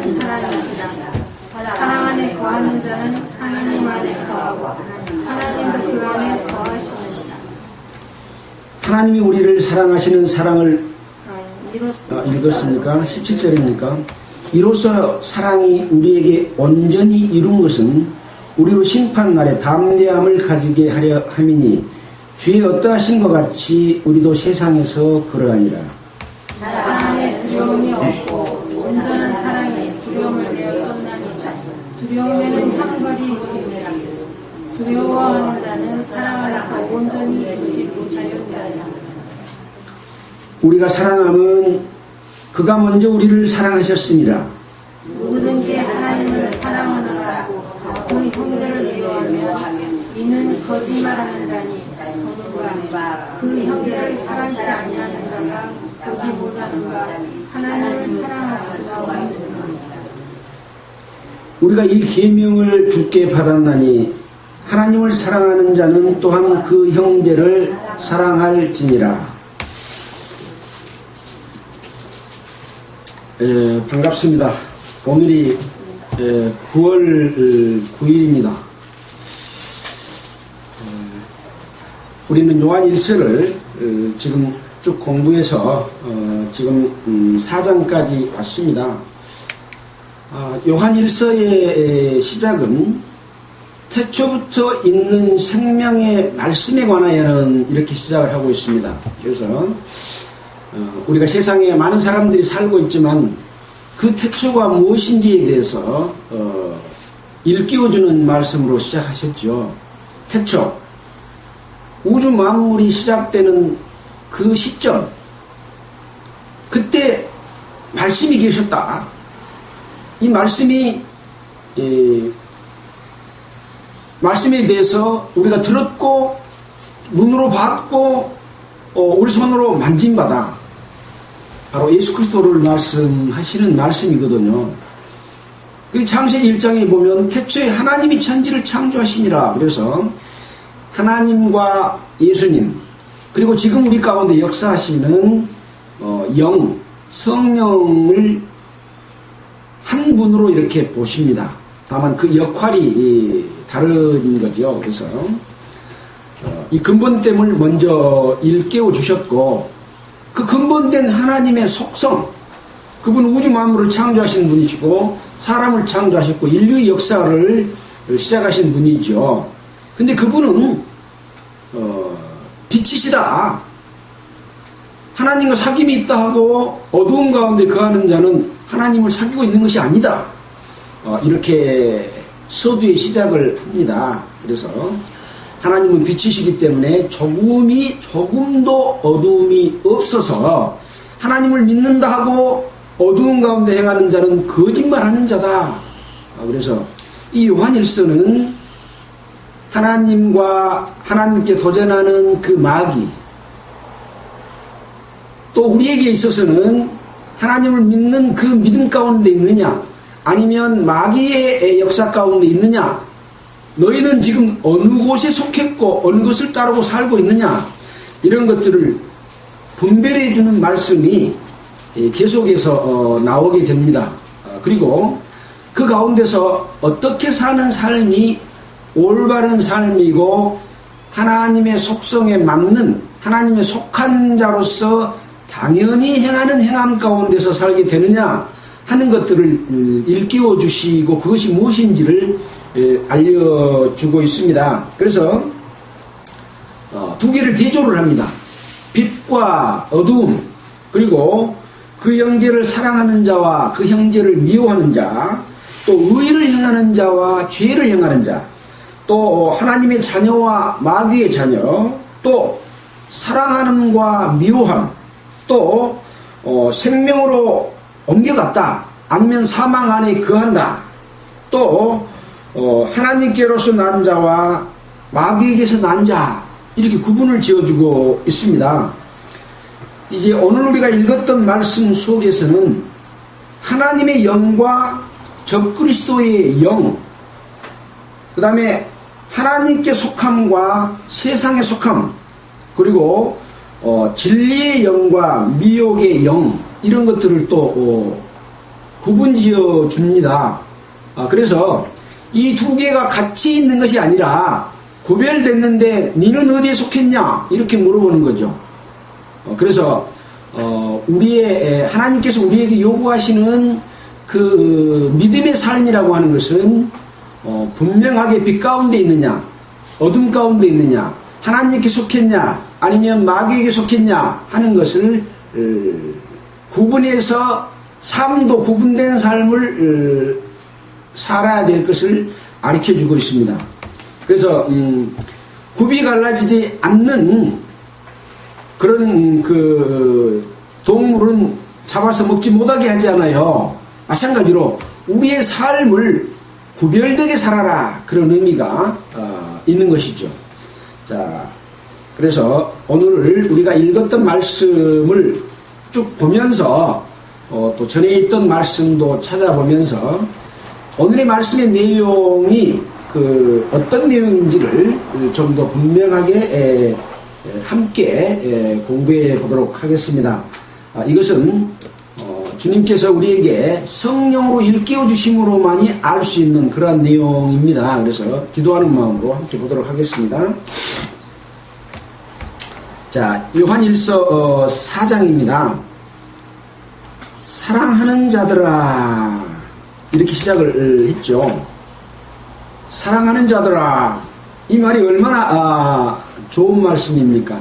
하나님은 사랑이시다. 사랑 안에 거하는 자는 하나님 안에 거하고 하나님도 그 안에 거하시느니라. 하나님이 우리를 사랑하시는 사랑을 읽었습니까? 17절입니까? 이로써 사랑이 우리에게 온전히 이룬 것은 우리로 심판날에 담대함을 가지게 하려 함이니 주의 어떠하신 것 같이 우리도 세상에서 그러하니라. 사랑 안에 두려움이 없고 온전한 사랑이 두려움을 내어 쫓나니 두려움에는 형벌이 있으니라. 두려워하는 자는 사랑 안에서 온전히 이루지 못하였다. 우리가 사랑함은 그가 먼저 우리를 사랑하셨습니다. 누구든지 하나님을 사랑하느라 그 형제를 미워하며 이는 거짓말하는 자니 그 형제를 사랑치 아니하는 자가 보지 못하는가 하나님을 사랑할 수가 없느니라. 우리가 이 계명을 주께 받았나니 하나님을 사랑하는 자는 또한 그 형제를 사랑할지니라. 반갑습니다. 오늘이 9월 9일입니다. 우리는 요한 1서를 지금 쭉 공부해서 지금 4장까지 왔습니다. 요한 1서의 시작은 태초부터 있는 생명의 말씀에 관하여는 이렇게 시작을 하고 있습니다. 그래서 우리가 세상에 많은 사람들이 살고 있지만 그 태초가 무엇인지에 대해서 일깨워주는 말씀으로 시작하셨죠. 태초, 우주 만물이 시작되는 그 시점, 그때 말씀이 계셨다. 이 말씀이 말씀에 대해서 우리가 들었고 눈으로 봤고 우리 손으로 만진 바다, 바로 예수 그리스도를 말씀하시는 말씀이거든요. 창세기 1장에 보면 태초에 하나님이 천지를 창조하시니라. 그래서 하나님과 예수님, 그리고 지금 우리 가운데 역사하시는 영, 성령을 한 분으로 이렇게 보십니다. 다만 그 역할이 다른 거죠. 그래서 이 근본됨을 먼저 일깨워 주셨고, 그 근본된 하나님의 속성, 그분 우주 만물을 창조하신 분이시고 사람을 창조하셨고 인류의 역사를 시작하신 분이죠. 근데 그분은 빛이시다. 하나님과 사귐이 있다 하고 어두운 가운데 거하는 자는 하나님을 사귀고 있는 것이 아니다. 이렇게 서두에 시작을 합니다. 그래서 하나님은 빛이시기 때문에 조금도 어두움이 없어서 하나님을 믿는다 하고 어두운 가운데 행하는 자는 거짓말하는 자다. 그래서 이 요한 1서는 하나님께 도전하는 그 마귀, 또 우리에게 있어서는 하나님을 믿는 그 믿음 가운데 있느냐, 아니면 마귀의 역사 가운데 있느냐, 너희는 지금 어느 곳에 속했고 어느 것을 따르고 살고 있느냐, 이런 것들을 분별해 주는 말씀이 계속해서 나오게 됩니다. 그리고 그 가운데서 어떻게 사는 삶이 올바른 삶이고 하나님의 속성에 맞는 하나님의 속한 자로서 당연히 행하는 행함 가운데서 살게 되느냐 하는 것들을 일깨워 주시고 그것이 무엇인지를 알려주고 있습니다. 그래서 두 개를 대조를 합니다. 빛과 어두움, 그리고 그 형제를 사랑하는 자와 그 형제를 미워하는 자, 또 의를 행하는 자와 죄를 행하는 자, 또 하나님의 자녀와 마귀의 자녀, 또 사랑하는과 미워함, 또 생명으로 옮겨갔다, 아니면 사망 안에 거한다, 또 하나님께로서 난 자와 마귀에게서 난 자, 이렇게 구분을 지어주고 있습니다. 이제 오늘 우리가 읽었던 말씀 속에서는 하나님의 영과 적그리스도의 영, 그 다음에 하나님께 속함과 세상에 속함, 그리고 진리의 영과 미혹의 영, 이런 것들을 또 구분지어 줍니다. 그래서 이 두 개가 같이 있는 것이 아니라 구별됐는데 니는 어디에 속했냐 이렇게 물어보는 거죠. 그래서 하나님께서 우리에게 요구하시는 그 믿음의 삶이라고 하는 것은 분명하게 빛 가운데 있느냐 어둠 가운데 있느냐 하나님께 속했냐 아니면 마귀에게 속했냐 하는 것을 구분해서 삶도 구분된 삶을 살아야 될 것을 가르쳐주고 있습니다. 그래서 굽이 갈라지지 않는 그런 그 동물은 잡아서 먹지 못하게 하지 않아요. 마찬가지로 우리의 삶을 구별되게 살아라 그런 의미가 있는 것이죠. 자, 그래서 오늘 우리가 읽었던 말씀을 쭉 보면서 또 전에 있던 말씀도 찾아보면서 오늘의 말씀의 내용이 그 어떤 내용인지를 좀 더 분명하게 함께 공부해 보도록 하겠습니다. 이것은 주님께서 우리에게 성령으로 일깨워 주심으로만이 알 수 있는 그러한 내용입니다. 그래서 기도하는 마음으로 함께 보도록 하겠습니다. 자, 요한일서 4장입니다. 사랑하는 자들아 이렇게 시작을 했죠. 사랑하는 자들아 이 말이 얼마나 좋은 말씀입니까?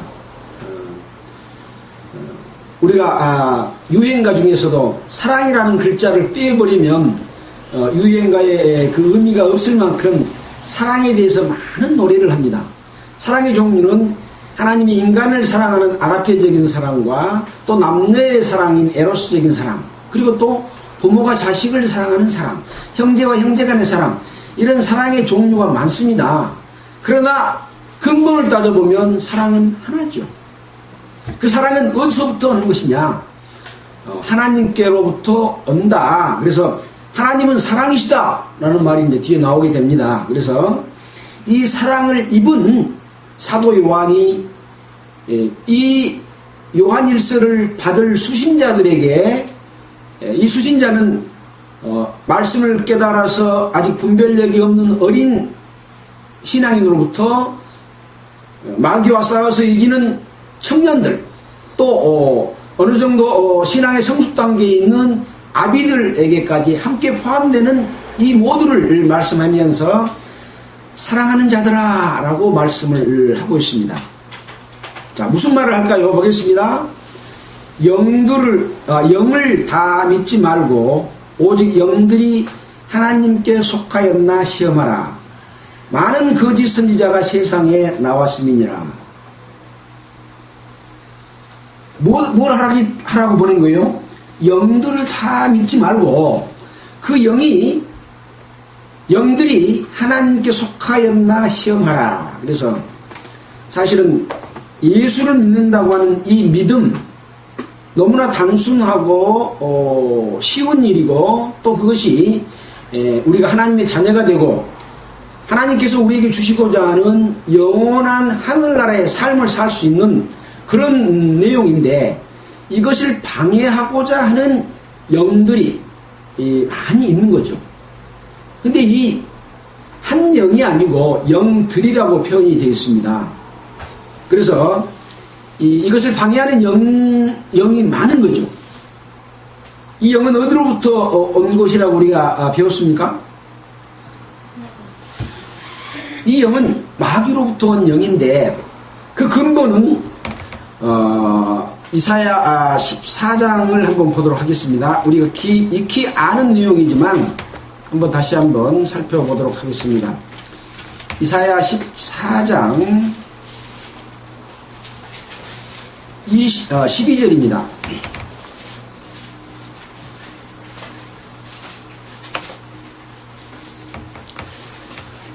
우리가 유행가 중에서도 사랑이라는 글자를 떼어버리면 유행가의 그 의미가 없을 만큼 사랑에 대해서 많은 노래를 합니다. 사랑의 종류는 하나님이 인간을 사랑하는 아가페적인 사랑과 또 남녀의 사랑인 에로스적인 사랑, 그리고 또 부모가 자식을 사랑하는 사랑, 형제와 형제 간의 사랑, 이런 사랑의 종류가 많습니다. 그러나 근본을 따져보면 사랑은 하나죠. 그 사랑은 어디서부터 오는 것이냐? 하나님께로부터 온다. 그래서 하나님은 사랑이시다 라는 말이 이제 뒤에 나오게 됩니다. 그래서 이 사랑을 입은 사도 요한이 이 요한일서를 받을 수신자들에게, 이 수신자는 말씀을 깨달아서 아직 분별력이 없는 어린 신앙인으로부터 마귀와 싸워서 이기는 청년들, 또 어느 정도 신앙의 성숙 단계에 있는 아비들에게까지 함께 포함되는 이 모두를 말씀하면서 사랑하는 자들아 라고 말씀을 하고 있습니다. 자, 무슨 말을 할까요? 보겠습니다. 영을 다 믿지 말고 오직 영들이 하나님께 속하였나 시험하라. 많은 거짓 선지자가 세상에 나왔음이니라. 뭘 하라고 보낸 거예요? 영들을 다 믿지 말고 그 영들이 하나님께 속하였나 시험하라. 그래서 사실은 예수를 믿는다고 하는 이 믿음, 너무나 단순하고 쉬운 일이고, 또 그것이 우리가 하나님의 자녀가 되고 하나님께서 우리에게 주시고자 하는 영원한 하늘나라의 삶을 살 수 있는 그런 내용인데, 이것을 방해하고자 하는 영들이 많이 있는 거죠. 근데 이 한 영이 아니고 영들이라고 표현이 되어 있습니다. 그래서 이것을 방해하는 영이 많은 거죠. 이 영은 어디로부터 온 것이라고 우리가 배웠습니까? 이 영은 마귀로부터 온 영인데, 그 근본은 이사야 14장을 한번 보도록 하겠습니다. 우리가 익히 아는 내용이지만 한번 다시 한번 살펴보도록 하겠습니다. 이사야 14장 12절입니다.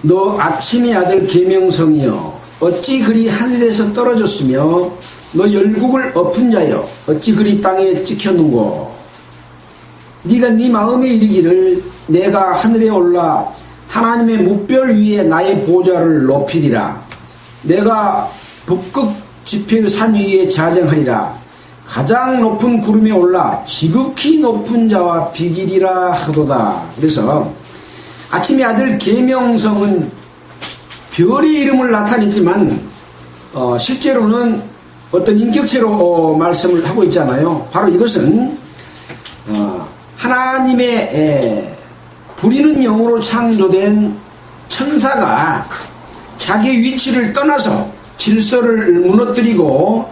너 아침의 아들 계명성이여, 어찌 그리 하늘에서 떨어졌으며 너 열국을 엎은 자여, 어찌 그리 땅에 찍혔는고. 네가 네 마음에 이르기를 내가 하늘에 올라 하나님의 뭇별 위에 나의 보좌를 높이리라. 내가 북극 지폐의 산 위에 자정하리라. 가장 높은 구름에 올라 지극히 높은 자와 비기리라 하도다. 그래서 아침의 아들 계명성은 별의 이름을 나타냈지만 실제로는 어떤 인격체로 말씀을 하고 있잖아요. 바로 이것은 하나님의 부리는 영으로 창조된 천사가 자기 위치를 떠나서 질서를 무너뜨리고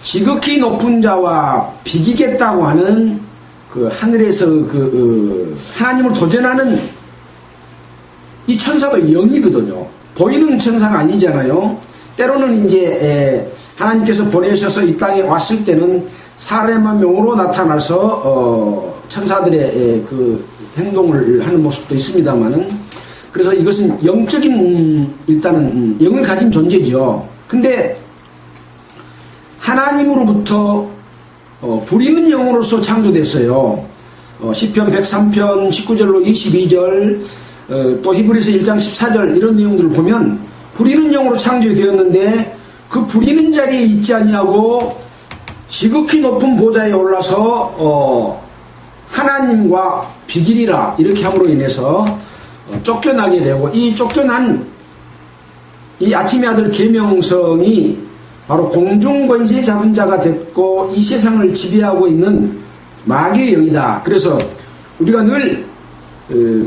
지극히 높은 자와 비기겠다고 하는 그 하늘에서 하나님을 도전하는 이 천사도 영이거든요. 보이는 천사가 아니잖아요. 때로는 이제 하나님께서 보내셔서 이 땅에 왔을 때는 사람의 명으로 나타나서 천사들의 그 행동을 하는 모습도 있습니다만은, 그래서 이것은 영적인 일단은 영을 가진 존재죠. 근데 하나님으로부터 부리는 영으로서 창조됐어요. 시편 103편 19절로 22절 또 히브리서 1장 14절 이런 내용들을 보면 부리는 영으로 창조되었는데 그 부리는 자리에 있지 아니하고 지극히 높은 보좌에 올라서 하나님과 비기리라 이렇게 함으로 인해서 쫓겨나게 되고, 이 쫓겨난 이 아침의 아들 계명성이 바로 공중권세 잡은 자가 됐고 이 세상을 지배하고 있는 마귀의 영이다. 그래서 우리가 늘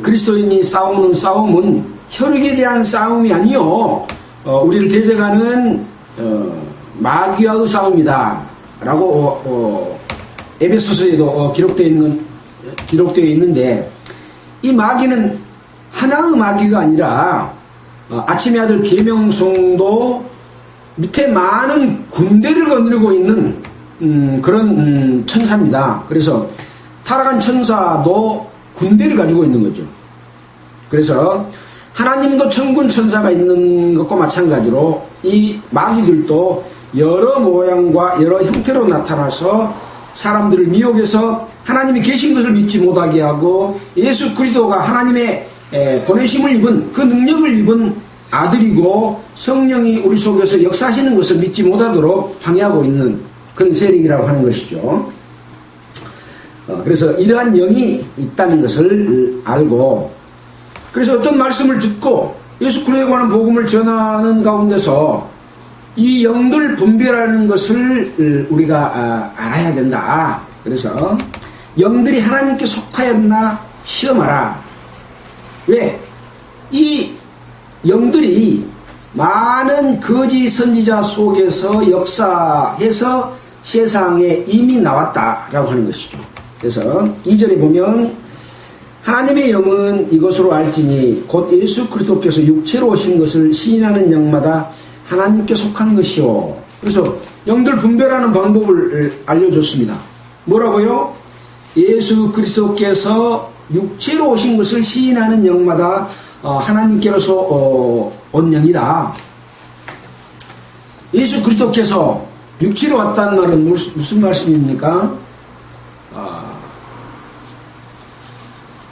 그리스도인이 싸우는 싸움은 혈육에 대한 싸움이 아니요 우리를 대적하는 마귀와의 싸움이다 라고 에베소서에도 기록되어 있는데, 이 마귀는 하나의 마귀가 아니라 아침의 아들 계명성도 밑에 많은 군대를 거느리고 있는 그런 천사입니다. 그래서 타락한 천사도 군대를 가지고 있는 거죠. 그래서 하나님도 천군 천사가 있는 것과 마찬가지로 이 마귀들도 여러 모양과 여러 형태로 나타나서 사람들을 미혹해서 하나님이 계신 것을 믿지 못하게 하고, 예수 그리스도가 하나님의 보내심을 입은 그 능력을 입은 아들이고 성령이 우리 속에서 역사하시는 것을 믿지 못하도록 방해하고 있는 그런 세력이라고 하는 것이죠. 그래서 이러한 영이 있다는 것을 알고, 그래서 어떤 말씀을 듣고 예수 그리스도에 관한 복음을 전하는 가운데서 이 영들 분별하는 것을 우리가 알아야 된다. 그래서 영들이 하나님께 속하였나 시험하라. 왜? 이 영들이 많은 거짓 선지자 속에서 역사해서 세상에 이미 나왔다라고 하는 것이죠. 그래서 2절에 보면 하나님의 영은 이것으로 알지니 곧 예수 그리스도께서 육체로 오신 것을 시인하는 영마다 하나님께 속한 것이요. 그래서 영들 분별하는 방법을 알려줬습니다. 뭐라고요? 예수 그리스도께서 육체로 오신 것을 시인하는 영마다 하나님께로서 온 영이다. 예수 그리스도께서 육체로 왔다는 말은 무슨 말씀입니까?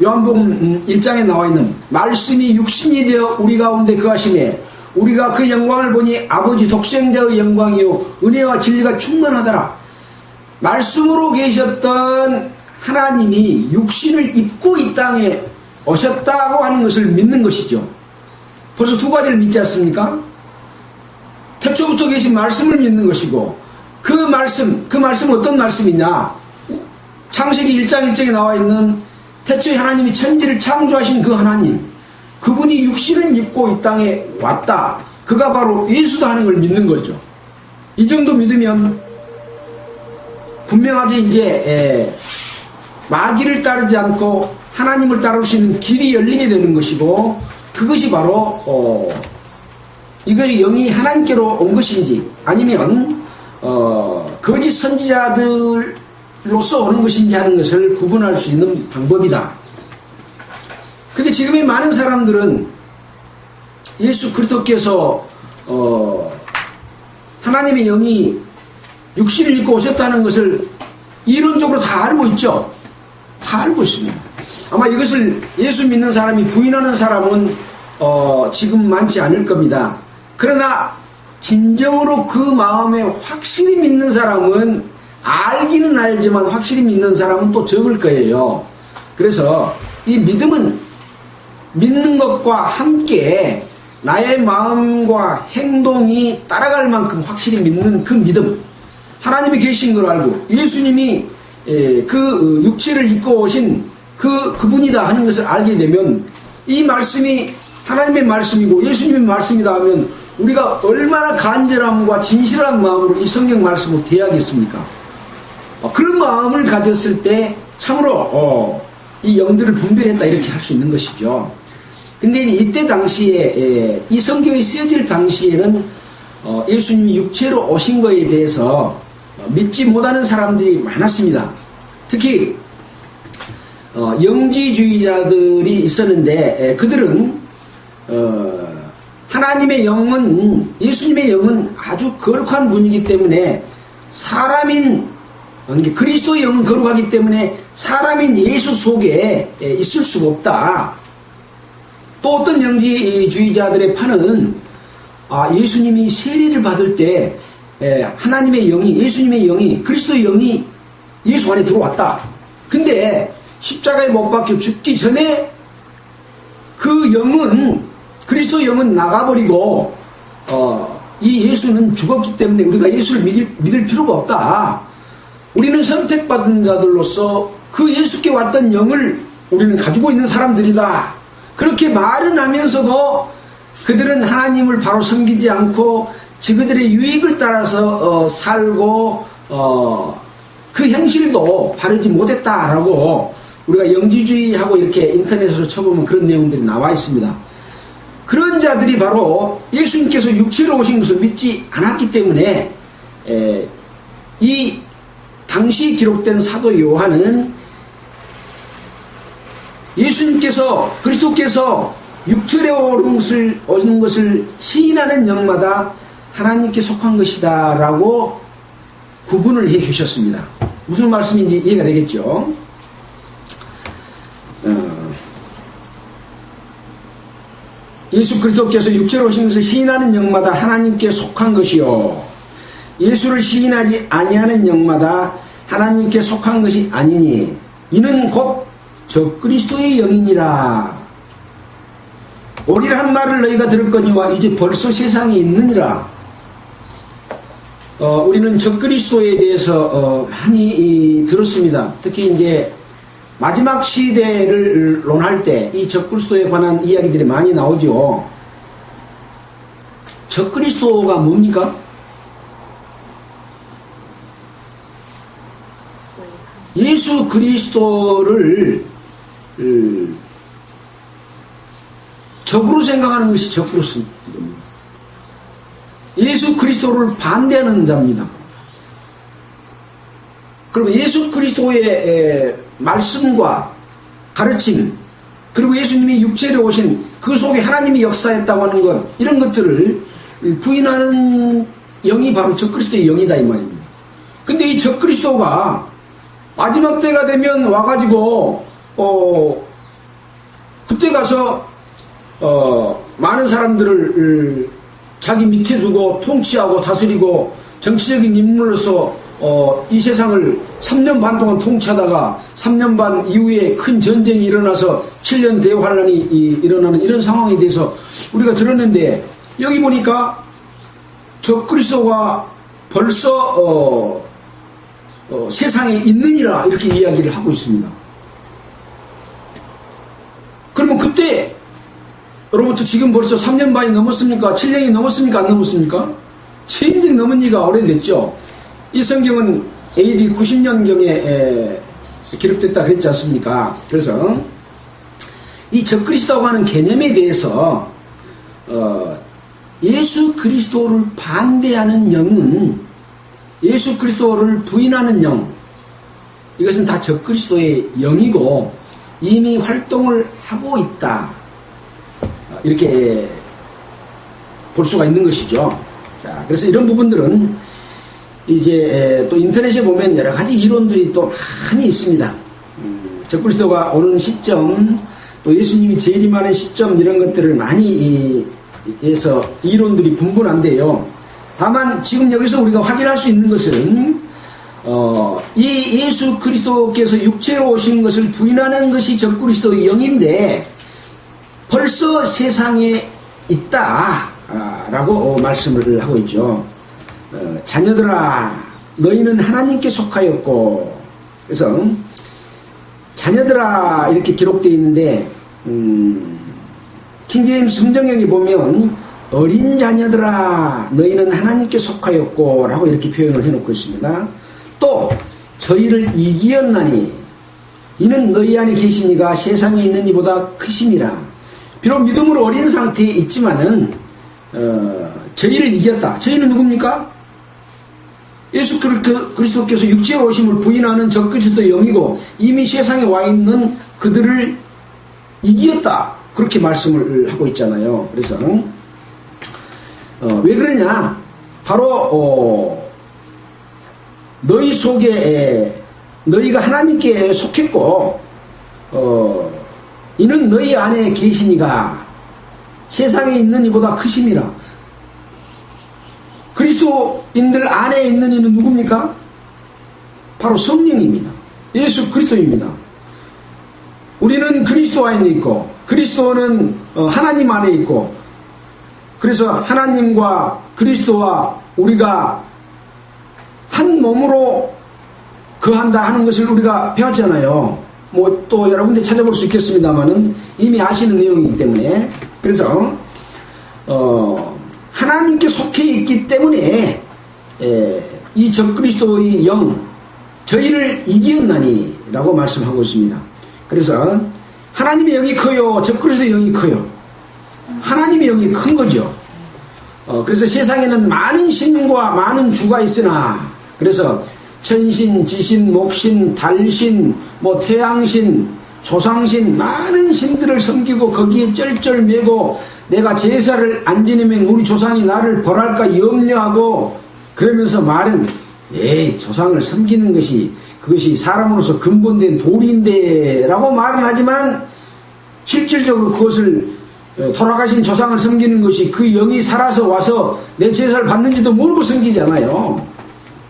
요한복음 1장에 나와 있는 말씀이 육신이 되어 우리 가운데 거하시매 우리가 그 영광을 보니 아버지 독생자의 영광이요 은혜와 진리가 충만하더라. 말씀으로 계셨던 하나님이 육신을 입고 이 땅에 오셨다고 하는 것을 믿는 것이죠. 벌써 두 가지를 믿지 않습니까? 태초부터 계신 말씀을 믿는 것이고, 그 말씀은 어떤 말씀이냐? 창세기 1장 1절에 나와 있는 태초에 하나님이 천지를 창조하신 그 하나님, 그분이 육신을 입고 이 땅에 왔다. 그가 바로 예수다 하는 걸 믿는 거죠. 이 정도 믿으면 분명하게 이제 마귀를 따르지 않고 하나님을 따를 수 있는 길이 열리게 되는 것이고, 그것이 바로 이것이 영이 하나님께로 온 것인지 아니면 거짓 선지자들로서 오는 것인지 하는 것을 구분할 수 있는 방법이다. 근데 지금의 많은 사람들은 예수 그리스도께서 하나님의 영이 육신을 입고 오셨다는 것을 이론적으로 다 알고 있죠. 다 알고 있습니다. 아마 이것을 예수 믿는 사람이 부인하는 사람은 지금 많지 않을 겁니다. 그러나 진정으로 그 마음에 확실히 믿는 사람은 알기는 알지만 확실히 믿는 사람은 또 적을 거예요. 그래서 이 믿음은 믿는 것과 함께 나의 마음과 행동이 따라갈 만큼 확실히 믿는 그 믿음, 하나님이 계신 걸 알고 예수님이 그 육체를 입고 오신 그분이다 하는 것을 알게 되면 이 말씀이 하나님의 말씀이고 예수님의 말씀이다 하면 우리가 얼마나 간절함과 진실한 마음으로 이 성경 말씀을 대하겠습니까? 그런 마음을 가졌을 때 참으로 이 영들을 분별했다 이렇게 할 수 있는 것이죠. 근데 이때 당시에 이 성경이 쓰여질 당시에는 예수님이 육체로 오신 것에 대해서 믿지 못하는 사람들이 많았습니다. 특히 영지주의자들이 있었는데 그들은 하나님의 영은 예수님의 영은 아주 거룩한 분이기 때문에 사람인 그리스도의 영은 거룩하기 때문에 사람인 예수 속에 있을 수가 없다. 또 어떤 영지주의자들의 판은 예수님이 세례를 받을 때 하나님의 영이 예수님의 영이 그리스도의 영이 예수 안에 들어왔다. 근데 십자가에 못 박혀 죽기 전에 그 영은 그리스도의 영은 나가버리고 이 예수는 죽었기 때문에 우리가 예수를 믿을 필요가 없다. 우리는 선택받은 자들로서 그 예수께 왔던 영을 우리는 가지고 있는 사람들이다. 그렇게 말은 하면서도 그들은 하나님을 바로 섬기지 않고 그들의 유익을 따라서 살고 그 현실도 바르지 못했다라고 우리가 영지주의하고 이렇게 인터넷으로 쳐보면 그런 내용들이 나와 있습니다. 그런 자들이 바로 예수님께서 육체로 오신 것을 믿지 않았기 때문에 이 당시 기록된 사도 요한은 예수님께서 그리스도께서 육체로 오는 것을 시인하는 영마다 하나님께 속한 것이다 라고 구분을 해 주셨습니다. 무슨 말씀인지 이해가 되겠죠? 예수 그리스도께서 육체로 오신 것을 시인하는 영마다 하나님께 속한 것이요 예수를 시인하지 아니하는 영마다 하나님께 속한 것이 아니니 이는 곧 적그리스도의 영이니라. 오리라 한 말을 너희가 들었거니와 이제 벌써 세상에 있느니라. 우리는 적그리스도에 대해서 많이 들었습니다. 특히 이제 마지막 시대를 논할 때 이 적그리스도에 관한 이야기들이 많이 나오죠. 적그리스도가 뭡니까? 예수 그리스도를 적으로 생각하는 것이 적그리스도입니다. 예수 그리스도를 반대하는 자입니다. 그러면 예수 그리스도의 말씀과 가르침 그리고 예수님이 육체로 오신 그 속에 하나님이 역사했다고 하는 것 이런 것들을 부인하는 영이 바로 적그리스도의 영이다 이 말입니다. 근데 이 적그리스도가 마지막 때가 되면 와가지고 그때 가서 많은 사람들을 자기 밑에 두고 통치하고 다스리고 정치적인 인물로서 이 세상을 3년 반 동안 통치하다가 3년 반 이후에 큰 전쟁이 일어나서 7년 대환란이 일어나는 이런 상황에 대해서 우리가 들었는데 여기 보니까 적그리스도가 벌써 세상에 있느니라 이렇게 이야기를 하고 있습니다. 그러면 그때 로부터 지금 벌써 3년 반이 넘었습니까? 7년이 넘었습니까? 안 넘었습니까? 최인적 넘은 지가 오래됐죠. 이 성경은 AD 90년경에 기록됐다 그랬지 않습니까? 그래서 이 적그리스도라고 하는 개념에 대해서 예수 그리스도를 반대하는 영은 예수 그리스도를 부인하는 영 이것은 다 적그리스도의 영이고 이미 활동을 하고 있다 이렇게 볼 수가 있는 것이죠. 자, 그래서 이런 부분들은 이제 또 인터넷에 보면 여러 가지 이론들이 또 많이 있습니다. 적그리스도가 오는 시점 또 예수님이 재림하는 시점 이런 것들을 많이 해서 이론들이 분분한데요. 다만 지금 여기서 우리가 확인할 수 있는 것은 이 예수 그리스도께서 육체로 오신 것을 부인하는 것이 적그리스도의 영인데 벌써 세상에 있다 라고 말씀을 하고 있죠. 자녀들아 너희는 하나님께 속하였고, 그래서 자녀들아 이렇게 기록되어 있는데 킹제임스 성경에 보면 어린 자녀들아 너희는 하나님께 속하였고 라고 이렇게 표현을 해놓고 있습니다. 또 저희를 이기었나니 이는 너희 안에 계시니가 세상에 있는 이보다 크심이라. 비록 믿음으로 어린 상태에 있지만은 저희를 이겼다. 저희는 누굽니까? 예수 그리스도께서 육체로 오심을 부인하는 적그리스도의 영이고 이미 세상에 와 있는 그들을 이겼다. 그렇게 말씀을 하고 있잖아요. 그래서 왜 그러냐? 바로 너희 속에 너희가 하나님께 속했고 이는 너희 안에 계시니가 세상에 있는 이보다 크심이라. 그리스도인들 안에 있는 이는 누굽니까? 바로 성령입니다. 예수 그리스도입니다. 우리는 그리스도 안에 있고 그리스도는 하나님 안에 있고, 그래서 하나님과 그리스도와 우리가 한 몸으로 거한다 하는 것을 우리가 배웠잖아요. 뭐 또 여러분들이 찾아볼 수 있겠습니다만은 이미 아시는 내용이기 때문에. 그래서 하나님께 속해 있기 때문에 이 적그리스도의 영 저희를 이기었나니 라고 말씀하고 있습니다. 그래서 하나님의 영이 커요, 적그리스도의 영이 커요? 하나님의 영이 큰 거죠. 그래서 세상에는 많은 신과 많은 주가 있으나, 그래서 천신, 지신, 목신, 달신, 뭐 태양신, 조상신, 많은 신들을 섬기고 거기에 쩔쩔매고 내가 제사를 안 지내면 우리 조상이 나를 벌할까 염려하고 그러면서 말은 에이 조상을 섬기는 것이 그것이 사람으로서 근본된 도리인데 라고 말은 하지만 실질적으로 그것을 돌아가신 조상을 섬기는 것이 그 영이 살아서 와서 내 제사를 받는지도 모르고 섬기잖아요.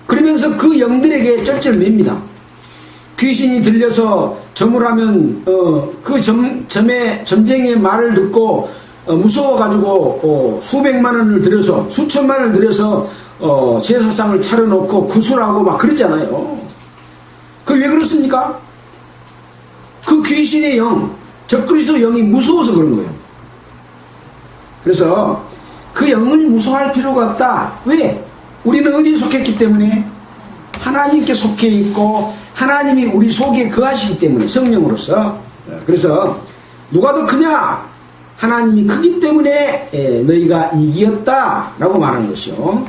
그러면서 그 영들에게 쩔쩔맵니다. 귀신이 들려서 점을 하면 그 점쟁이의 말을 듣고 무서워가지고 수백만 원을 들여서 수천만 원을 들여서 제사상을 차려놓고 구슬하고 막 그러잖아요. 그 왜 그렇습니까? 그 귀신의 영, 적그리스도 영이 무서워서 그런 거예요. 그래서 그 영을 무서워할 필요가 없다. 왜? 우리는 어디에 속했기 때문에? 하나님께 속해 있고 하나님이 우리 속에 거하시기 때문에, 성령으로서. 그래서 누가 더 크냐? 하나님이 크기 때문에 너희가 이기었다 라고 말하는 것이요.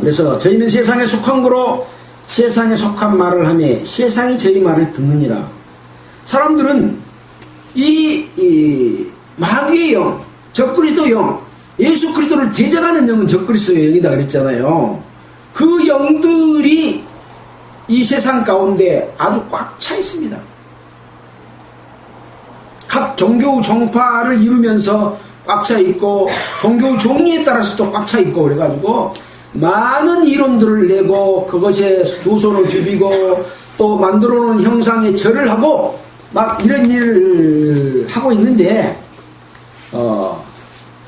그래서 저희는 세상에 속한 거로 세상에 속한 말을 하며 세상이 저희 말을 듣느니라. 사람들은 이 마귀의 영, 적그리스도 영, 예수 그리스도를 대적하는 영은 적그리스도의 영이다 그랬잖아요. 그 영들이 이 세상 가운데 아주 꽉 차 있습니다. 각 종교 종파를 이루면서 꽉 차 있고 종교 종류에 따라서 또 꽉 차 있고 그래가지고 많은 이론들을 내고 그것에 두 손을 비비고 또 만들어 놓은 형상에 절을 하고 막 이런 일을 하고 있는데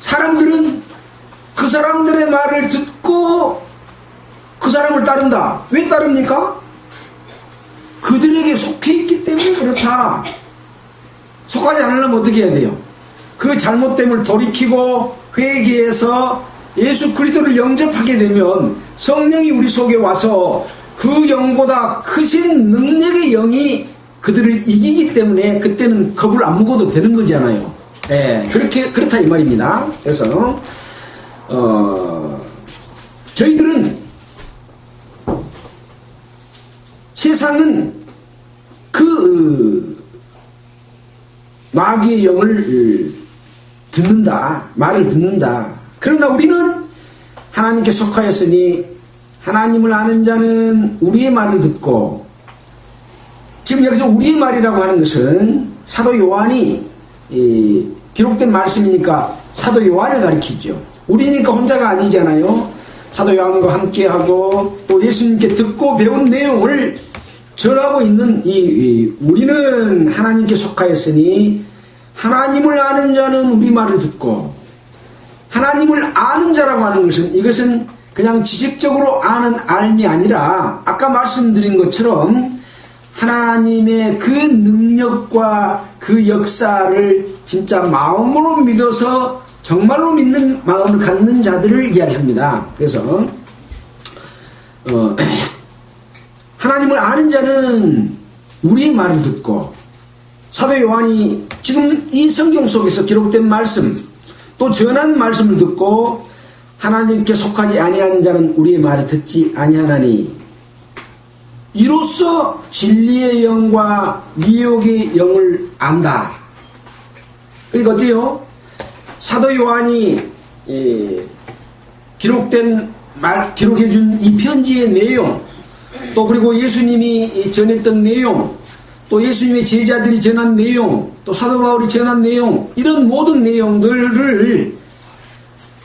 사람들은 그 사람들의 말을 듣고 그 사람을 따른다. 왜 따릅니까? 그들에게 속해 있기 때문에 그렇다. 속하지 않으려면 어떻게 해야 돼요? 그 잘못됨을 돌이키고 회개해서 예수 그리스도를 영접하게 되면 성령이 우리 속에 와서 그 영보다 크신 능력의 영이 그들을 이기기 때문에 그때는 겁을 안 먹어도 되는 거잖아요. 그렇다 이 말입니다. 그래서 저희들은 세상은 그 마귀의 영을 듣는다, 말을 듣는다. 그러나 우리는 하나님께 속하였으니 하나님을 아는 자는 우리의 말을 듣고, 지금 여기서 우리의 말이라고 하는 것은 사도 요한이 기록된 말씀이니까 사도 요한을 가리키죠. 우리니까 혼자가 아니잖아요. 사도 요한과 함께하고 또 예수님께 듣고 배운 내용을 전하고 있는 우리는 하나님께 속하였으니 하나님을 아는 자는 우리 말을 듣고, 하나님을 아는 자라고 하는 것은 이것은 그냥 지식적으로 아는 알미 아니라 아까 말씀드린 것처럼 하나님의 그 능력과 그 역사를 진짜 마음으로 믿어서 정말로 믿는 마음을 갖는 자들을 이야기합니다. 그래서 하나님을 아는 자는 우리의 말을 듣고, 사도 요한이 지금 이 성경 속에서 기록된 말씀 또 전한 말씀을 듣고 하나님께 속하지 아니한 자는 우리의 말을 듣지 아니하나니 이로써 진리의 영과 미혹의 영을 안다. 그러니까 어때요? 사도 요한이 기록해준 이 편지의 내용, 또 그리고 예수님이 전했던 내용, 또 예수님의 제자들이 전한 내용, 또 사도 바울이 전한 내용, 이런 모든 내용들을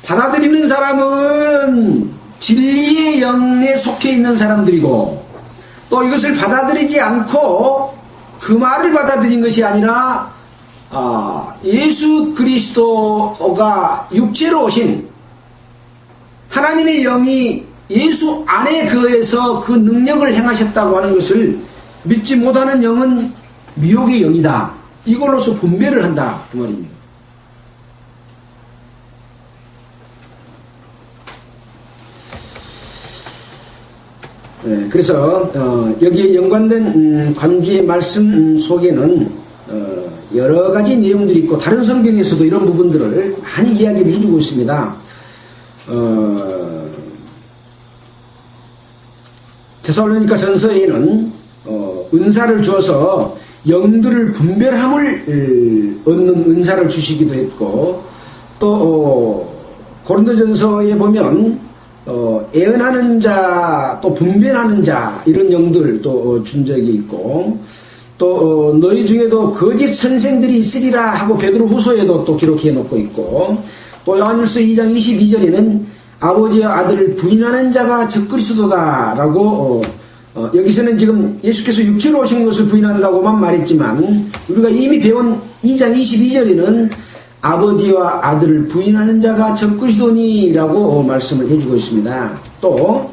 받아들이는 사람은 진리의 영에 속해 있는 사람들이고, 또 이것을 받아들이지 않고 그 말을 받아들인 것이 아니라 예수 그리스도가 육체로 오신 하나님의 영이 예수 안에 거해서 그 능력을 행하셨다고 하는 것을 믿지 못하는 영은 미혹의 영이다. 이걸로서 분별을 한다. 그 말입니다. 네, 그래서 여기에 연관된 관계의 말씀 속에는 여러 가지 내용들이 있고 다른 성경에서도 이런 부분들을 많이 이야기를 해주고 있습니다. 데살로니가 전서에는 은사를 주어서 영들을 분별함을 얻는 은사를 주시기도 했고, 또 고린도전서에 보면 애언하는 자, 또 분별하는 자, 이런 영들도 준 적이 있고, 또 너희 중에도 거짓 선생들이 있으리라 하고 베드로후서에도 또 기록해 놓고 있고, 또 요한일서 2장 22절에는 아버지와 아들을 부인하는 자가 적그리스도다 라고 여기서는 지금 예수께서 육체로 오신 것을 부인한다고만 말했지만 우리가 이미 배운 2장 22절에는 아버지와 아들을 부인하는 자가 적그리스도니 라고 말씀을 해주고 있습니다. 또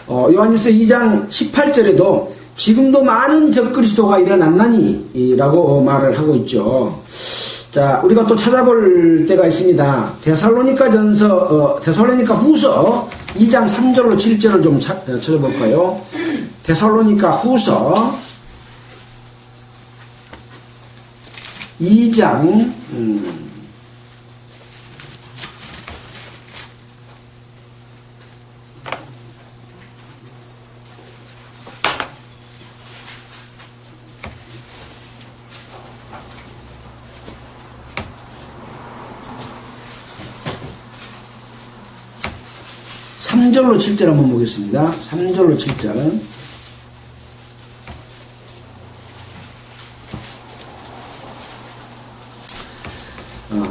요한일서 2장 18절에도 지금도 많은 적그리스도가 일어났나니 라고 말을 하고 있죠. 자, 우리가 또 찾아볼 때가 있습니다. 데살로니가 후서 2장 3절로 7절을 좀 찾아볼까요? 데살로니가 후서 2장 3절로 7절 한번 보겠습니다. 3절로 7절.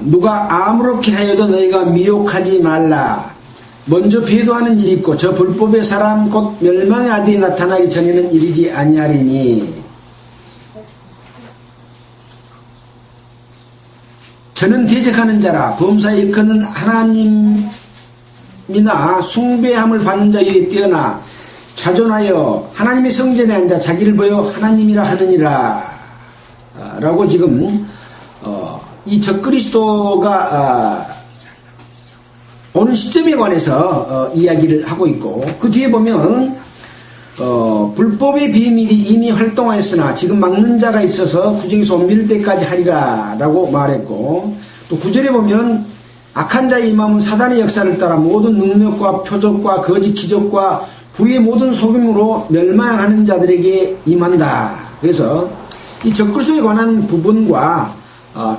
누가 아무렇게 하여도 너희가 미혹하지 말라. 먼저 배도하는 일이 있고 저 불법의 사람 곧 멸망의 아들이 나타나기 전에는 이르지 아니하리니 저는 대적하는 자라 범사에 일컫는 하나님이나 숭배함을 받는 자에게 뛰어나 자존하여 하나님의 성전에 앉아 자기를 보여 하나님이라 하느니라 라고 지금 이 적그리스도가 오는 시점에 관해서 이야기를 하고 있고, 그 뒤에 보면 불법의 비밀이 이미 활동하였으나 지금 막는 자가 있어서 구정에서 옮길 때까지 하리라 라고 말했고, 또 9절에 보면 악한 자의 임함은 사단의 역사를 따라 모든 능력과 표적과 거짓 기적과 불의의 모든 속임으로 멸망하는 자들에게 임한다. 그래서 이 적그리스도에 관한 부분과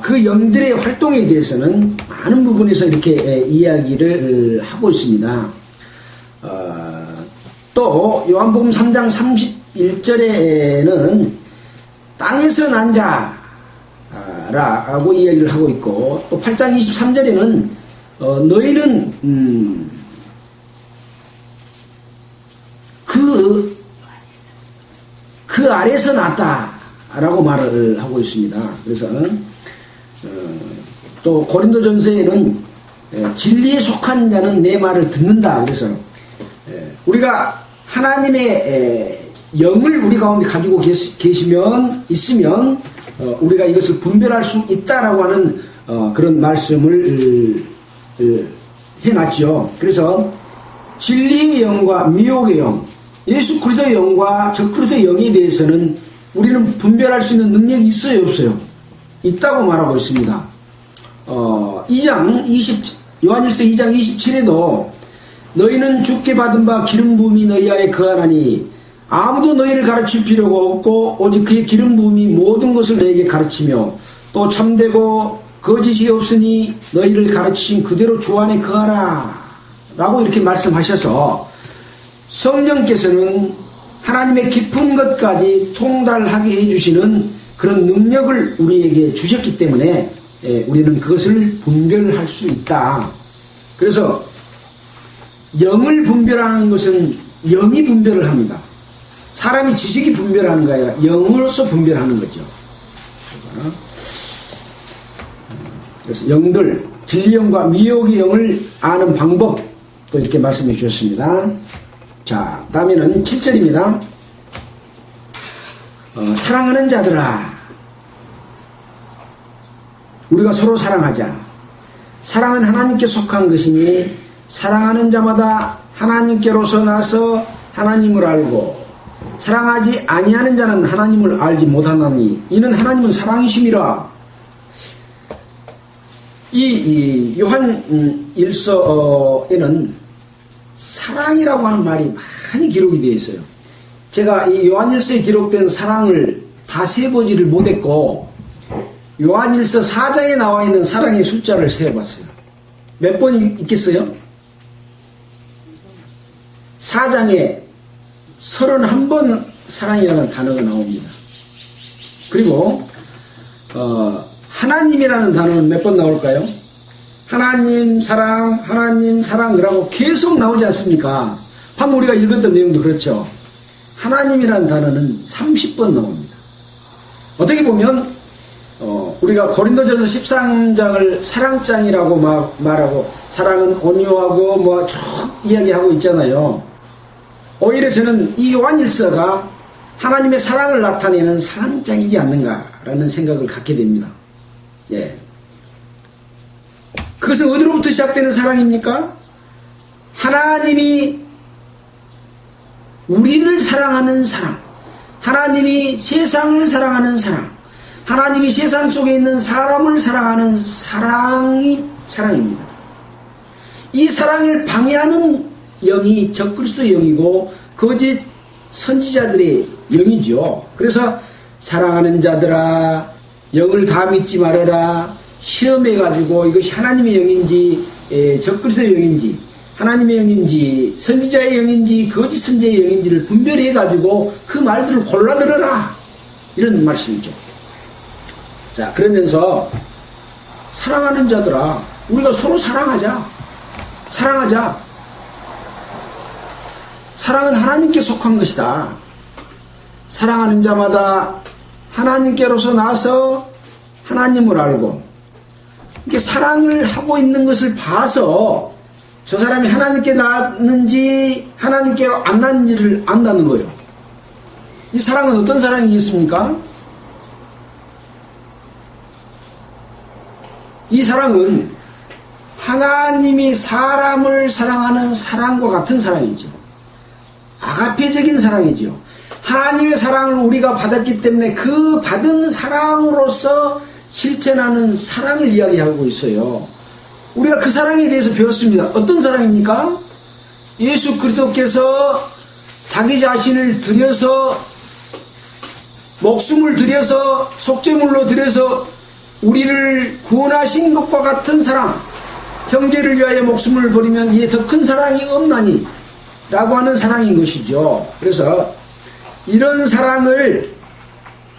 그 영들의 활동에 대해서는 많은 부분에서 이렇게 이야기를 하고 있습니다. 또 요한복음 3장 31절에는 땅에서 난 자라고 이야기를 하고 있고, 또 8장 23절에는 너희는 그 아래서 났다라고 말을 하고 있습니다. 그래서 또 고린도전서에는 진리에 속한 자는 내 말을 듣는다. 그래서 우리가 하나님의 영을 우리 가운데 가지고 있으면 우리가 이것을 분별할 수 있다라고 하는 그런 말씀을 해놨죠. 그래서 진리의 영과 미혹의 영, 예수 그리스도의 영과 적그리스도의 영에 대해서는 우리는 분별할 수 있는 능력이 있어요, 없어요? 있다고 말하고 있습니다. 요한일서 2장 27에도 너희는 주께 받은 바 기름 부음이 너희 안에 거하나니 아무도 너희를 가르칠 필요가 없고 오직 그의 기름 부음이 모든 것을 너희에게 가르치며 또 참되고 거짓이 없으니 너희를 가르치신 그대로 주 안에 거하라 라고 이렇게 말씀하셔서 성령께서는 하나님의 깊은 것까지 통달하게 해주시는 그런 능력을 우리에게 주셨기 때문에 우리는 그것을 분별할 수 있다. 그래서 영을 분별하는 것은 영이 분별을 합니다. 사람이 지식이 분별하는 게 아니라 영으로서 분별하는 거죠. 그래서 영들, 진리영과 미혹의 영을 아는 방법도 이렇게 말씀해 주셨습니다. 자, 다음에는 7절입니다. 사랑하는 자들아, 우리가 서로 사랑하자. 사랑은 하나님께 속한 것이니 사랑하는 자마다 하나님께로서 나서 하나님을 알고 사랑하지 아니하는 자는 하나님을 알지 못하나니 이는 하나님은 사랑이심이라. 이 요한 일서에는 사랑이라고 하는 말이 많이 기록이 되어 있어요. 제가 이 요한일서에 기록된 사랑을 다 세보지를 못했고 요한일서 4장에 나와 있는 사랑의 숫자를 세어봤어요. 몇 번 있겠어요? 4장에 31번 사랑이라는 단어가 나옵니다. 그리고 하나님이라는 단어는 몇 번 나올까요? 하나님 사랑, 하나님 사랑이라고 계속 나오지 않습니까? 방금 우리가 읽었던 내용도 그렇죠. 하나님이라는 단어는 30번 나옵니다. 어떻게 보면 우리가 고린도전서 13장을 사랑장이라고 말하고 사랑은 온유하고 쭉 이야기하고 있잖아요. 오히려 저는 이 요한일서가 하나님의 사랑을 나타내는 사랑장이지 않는가라는 생각을 갖게 됩니다. 예. 그것은 어디로부터 시작되는 사랑입니까? 하나님이 우리를 사랑하는 사랑, 하나님이 세상을 사랑하는 사랑, 하나님이 세상 속에 있는 사람을 사랑하는 사랑이 사랑입니다. 이 사랑을 방해하는 영이 적그리스도의 영이고 거짓 선지자들의 영이죠. 그래서 사랑하는 자들아 영을 다 믿지 말아라. 시험해가지고 이것이 하나님의 영인지 적그리스도의 영인지 하나님의 영인지 선지자의 영인지 거짓 선지자의 영인지를 분별해가지고 그 말들을 골라 들어라 이런 말씀이죠. 자, 그러면서 사랑하는 자들아 우리가 서로 사랑하자. 사랑은 하나님께 속한 것이다. 사랑하는 자마다 하나님께로서 나서 하나님을 알고 이렇게 사랑을 하고 있는 것을 봐서 저 사람이 하나님께 낳았는지 하나님께로 안 낳는지를 안다는 거예요. 이 사랑은 어떤 사랑이겠습니까? 이 사랑은 하나님이 사람을 사랑하는 사랑과 같은 사랑이죠. 아가페적인 사랑이죠. 하나님의 사랑을 우리가 받았기 때문에 그 받은 사랑으로서 실천하는 사랑을 이야기하고 있어요. 우리가 그 사랑에 대해서 배웠습니다. 어떤 사랑입니까? 예수 그리스도께서 자기 자신을 들여서 목숨을 들여서 속죄물로 들여서 우리를 구원하신 것과 같은 사랑, 형제를 위하여 목숨을 버리면 이에 더 큰 사랑이 없나니 라고 하는 사랑인 것이죠. 그래서 이런 사랑을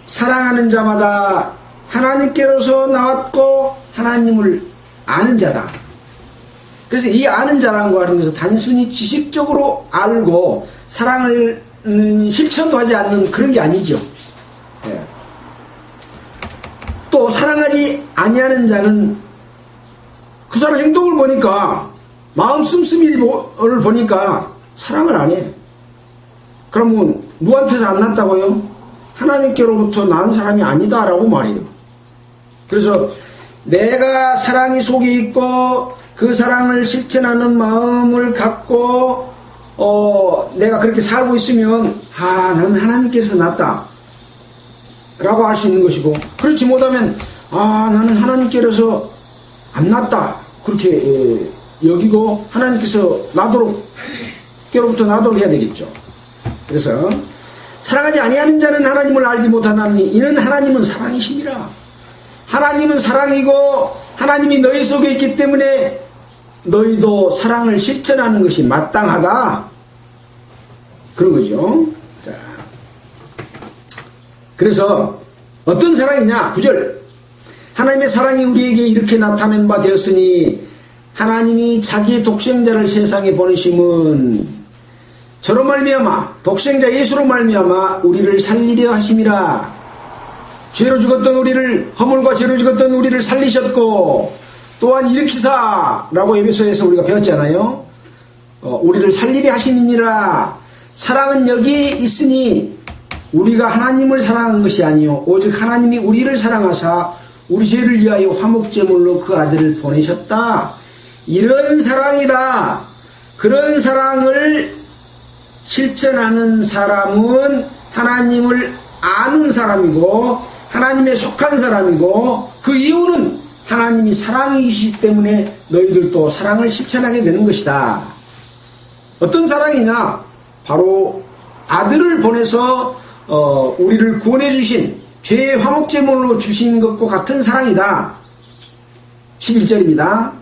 사랑하는 자마다 하나님께로서 나왔고 하나님을 아는 자다. 그래서 이 아는 자라는 것은 단순히 지식적으로 알고 사랑을 실천도 하지 않는 그런 게 아니죠. 예. 또 사랑하지 아니하는 자는 그 사람 행동을 보니까, 마음 씀씀이를 보니까 사랑을 안 해. 그러면 누구한테서 안 났다고요? 하나님께로부터 난 사람이 아니다라고 말해요. 그래서 내가 사랑이 속에 있고 그 사랑을 실천하는 마음을 갖고 내가 그렇게 살고 있으면 나는 하나님께서 났다 라고 할 수 있는 것이고, 그렇지 못하면 나는 하나님께로서 안 났다 그렇게 여기고 하나님께서 나도록께로부터 나도록 해야 되겠죠. 그래서 사랑하지 아니하는 자는 하나님을 알지 못하나니 이는 하나님은 사랑이십니다. 하나님은 사랑이고 하나님이 너희 속에 있기 때문에 너희도 사랑을 실천하는 것이 마땅하다 그런 거죠. 자, 그래서 어떤 사랑이냐? 9절, 하나님의 사랑이 우리에게 이렇게 나타낸 바 되었으니 하나님이 자기의 독생자를 세상에 보내심은 저로 말미암아, 독생자 예수로 말미암아 우리를 살리려 하심이라. 죄로 죽었던 우리를, 허물과 죄로 죽었던 우리를 살리셨고 또한 일으키사 라고 에베소에서 우리가 배웠잖아요. 우리를 살리려 하심이니라. 사랑은 여기에 있으니 우리가 하나님을 사랑한 것이 아니요 오직 하나님이 우리를 사랑하사 우리 죄를 위하여 화목제물로 그 아들을 보내셨다. 이런 사랑이다. 그런 사랑을 실천하는 사람은 하나님을 아는 사람이고 하나님에 속한 사람이고, 그 이유는 하나님이 사랑이시기 때문에 너희들도 사랑을 실천하게 되는 것이다. 어떤 사랑이냐? 바로 아들을 보내서 우리를 구원해 주신, 죄의 화목제물로 주신 것과 같은 사랑이다. 11절입니다.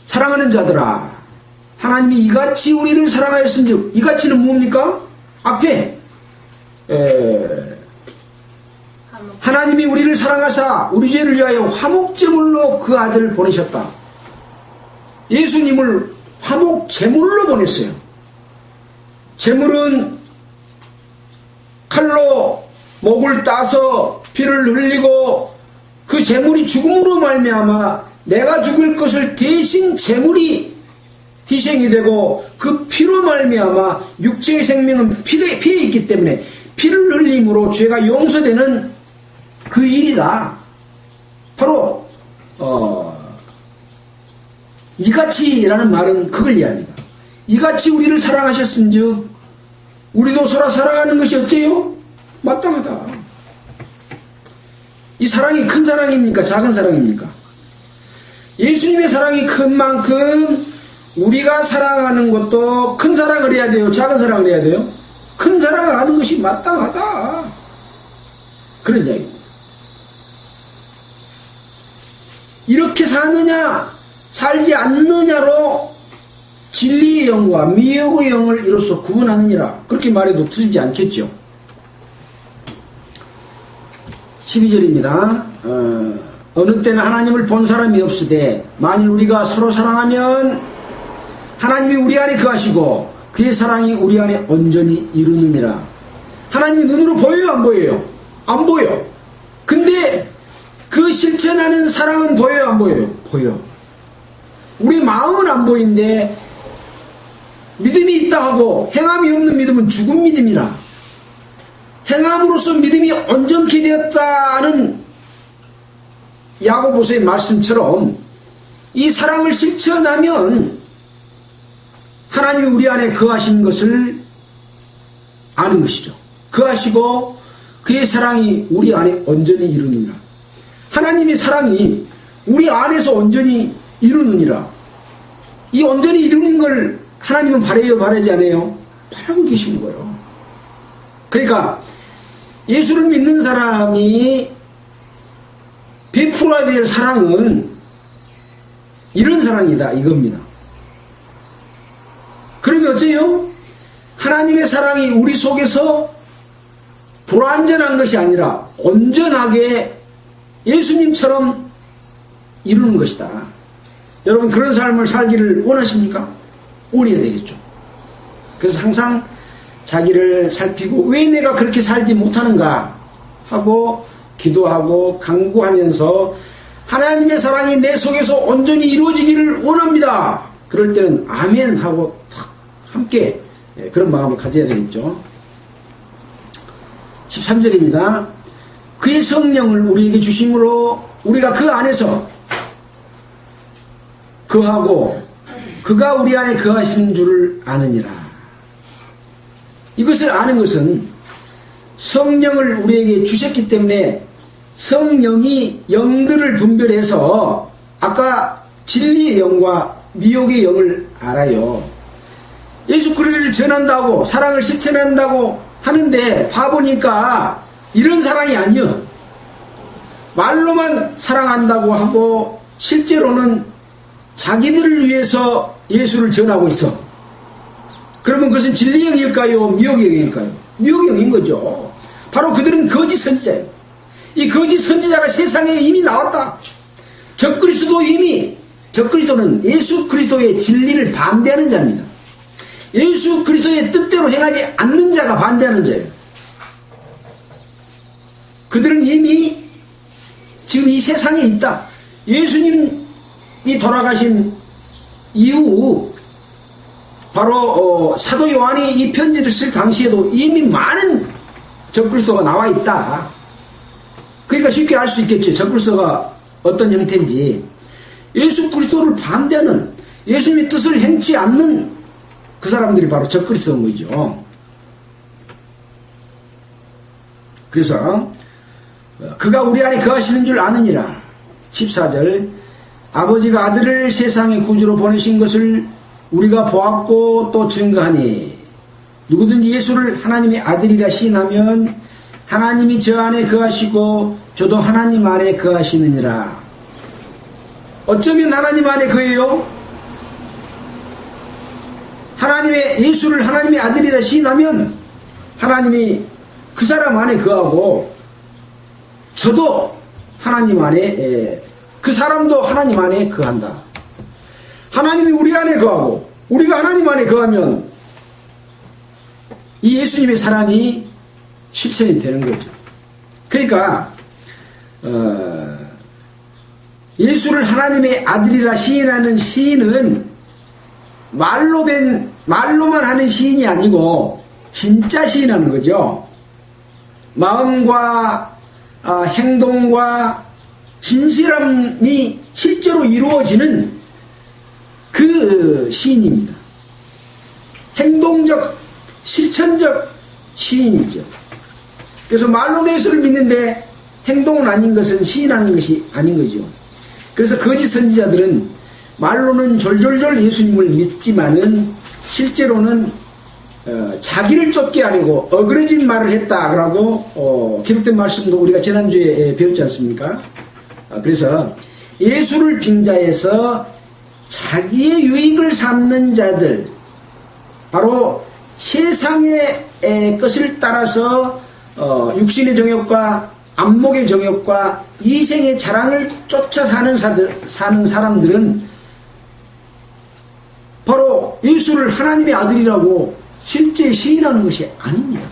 사랑하는 자들아, 하나님이 이같이 우리를 사랑하였은즉, 이같이는 뭡니까? 앞에 하나님이 우리를 사랑하사 우리 죄를 위하여 화목제물로 그 아들을 보내셨다. 예수님을 화목제물로 보냈어요. 제물은 칼로 목을 따서 피를 흘리고 그 제물이 죽음으로 말미암아 내가 죽을 것을 대신 제물이 희생이 되고, 그 피로 말미암아 육체의 생명은 피에 있기 때문에 피를 흘림으로 죄가 용서되는 그 일이다. 바로 이같이라는 말은 그걸 이해합니다. 이같이 우리를 사랑하셨은즉 우리도 서로 사랑하는 것이 어째요? 마땅하다. 이 사랑이 큰 사랑입니까? 작은 사랑입니까? 예수님의 사랑이 큰 만큼 우리가 사랑하는 것도 큰 사랑을 해야 돼요? 작은 사랑을 해야 돼요? 큰 사랑을 하는 것이 마땅하다. 그런 이야기입니다. 이렇게 사느냐 살지 않느냐로 진리의 영과 미혹의 영을 이로써 구분하느니라. 그렇게 말해도 틀리지 않겠죠. 12절입니다. 어느 때는 하나님을 본 사람이 없으되 만일 우리가 서로 사랑하면 하나님이 우리 안에 거하시고 그의 사랑이 우리 안에 온전히 이루느니라. 하나님이 눈으로 보여요? 안 보여요? 안 보여. 근데 그 실천하는 사랑은 보여요? 안 보여요? 보여. 우리 마음은 안 보이는데 믿음이 있다 하고 행함이 없는 믿음은 죽은 믿음이라. 행함으로써 믿음이 온전케 되었다는 야고보서의 말씀처럼 이 사랑을 실천하면 하나님이 우리 안에 거하신 것을 아는 것이죠. 거하시고 그의 사랑이 우리 안에 온전히 이루느니라. 하나님의 사랑이 우리 안에서 온전히 이루느니라. 이 온전히 이루는 걸 하나님은 바라요, 바라지 않아요? 바라고 계신 거예요. 그러니까 예수를 믿는 사람이 베풀어야 될 사랑은 이런 사랑이다, 이겁니다. 그러면 어째요? 하나님의 사랑이 우리 속에서 불완전한 것이 아니라 온전하게 예수님처럼 이루는 것이다. 여러분 그런 삶을 살기를 원하십니까? 원해야 되겠죠. 그래서 항상 자기를 살피고 왜 내가 그렇게 살지 못하는가 하고 기도하고 간구하면서 하나님의 사랑이 내 속에서 온전히 이루어지기를 원합니다. 그럴 때는 아멘 하고 함께 그런 마음을 가져야 되겠죠. 13절입니다. 그의 성령을 우리에게 주심으로 우리가 그 안에서 거하고 그가 우리 안에 거하시는 줄을 아느니라. 이것을 아는 것은 성령을 우리에게 주셨기 때문에 성령이 영들을 분별해서 아까 진리의 영과 미혹의 영을 알아요. 예수 그리스도를 전한다고 사랑을 실천한다고 하는데 봐보니까 이런 사랑이 아니요. 말로만 사랑한다고 하고 실제로는 자기들을 위해서 예수를 전하고 있어. 그러면 그것은 진리의 영일까요? 미혹의 영일까요? 미혹의 영인 거죠. 바로 그들은 거짓 선지자예요. 이 거짓 선지자가 세상에 이미 나왔다. 적그리스도는 예수 그리스도의 진리를 반대하는 자입니다. 예수 그리스도의 뜻대로 행하지 않는 자가 반대하는 자예요. 그들은 이미 지금 이 세상에 있다. 예수님이 돌아가신 이후 바로 사도 요한이 이 편지를 쓸 당시에도 이미 많은 적그리스도가 나와 있다. 그러니까 쉽게 알 수 있겠죠. 적그리스도가 어떤 형태인지. 예수 그리스도를 반대하는, 예수님의 뜻을 행치 않는 그 사람들이 바로 적그리스도인 거죠. 그래서 그가 우리 안에 거하시는 줄 아느니라. 14절 아버지가 아들을 세상의 구주로 보내신 것을 우리가 보았고 또 증거하니 누구든지 예수를 하나님의 아들이라 시인하면 하나님이 저 안에 거하시고 저도 하나님 안에 거하시느니라. 어쩌면 하나님 안에 거해요? 하나님의 예수를 하나님의 아들이라 시인하면 하나님이 그 사람 안에 거하고 저도 하나님 안에 그 사람도 하나님 안에 거한다. 하나님이 우리 안에 거하고 우리가 하나님 안에 거하면 이 예수님의 사랑이 실천이 되는 거죠. 그러니까 예수를 하나님의 아들이라 시인하는 시인은 말로만 하는 시인이 아니고 진짜 시인하는 거죠. 마음과 행동과 진실함이 실제로 이루어지는 그 시인입니다. 행동적, 실천적 시인이죠. 그래서 말로 예수를 믿는데 행동은 아닌 것은 시인하는 것이 아닌 거죠. 그래서 거짓 선지자들은 말로는 졸졸졸 예수님을 믿지만은 실제로는 자기를 쫓게 하려고 어그러진 말을 했다라고 기록된 말씀도 우리가 지난주에 배웠지 않습니까? 그래서 예수를 빙자해서 자기의 유익을 삼는 자들, 바로 세상의 것을 따라서 육신의 정욕과 안목의 정욕과 이생의 자랑을 쫓아 사는 사람들은 바로 예수를 하나님의 아들이라고 실제 시인하는 것이 아닙니다.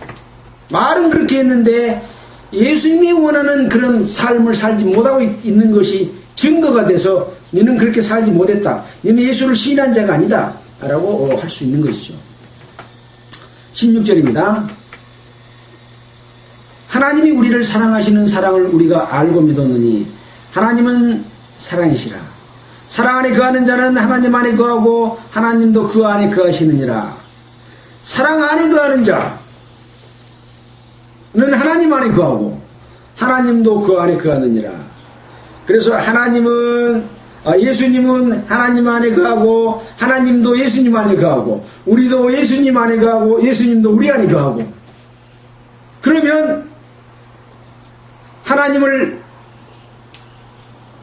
말은 그렇게 했는데 예수님이 원하는 그런 삶을 살지 못하고 있는 것이 증거가 돼서 너는 그렇게 살지 못했다. 너는 예수를 시인한 자가 아니다. 라고 할 수 있는 것이죠. 16절입니다. 하나님이 우리를 사랑하시는 사랑을 우리가 알고 믿었느니 하나님은 사랑이시라. 사랑 안에 거하는 자는 하나님 안에 거하고 하나님도 그 안에 거하시느니라. 사랑 안에 거하는 자는 하나님 안에 거하고 하나님도 그 안에 거하느니라. 그래서 예수님은 하나님 안에 거하고 하나님도 예수님 안에 거하고 우리도 예수님 안에 거하고 예수님도 우리 안에 거하고, 그러면 하나님을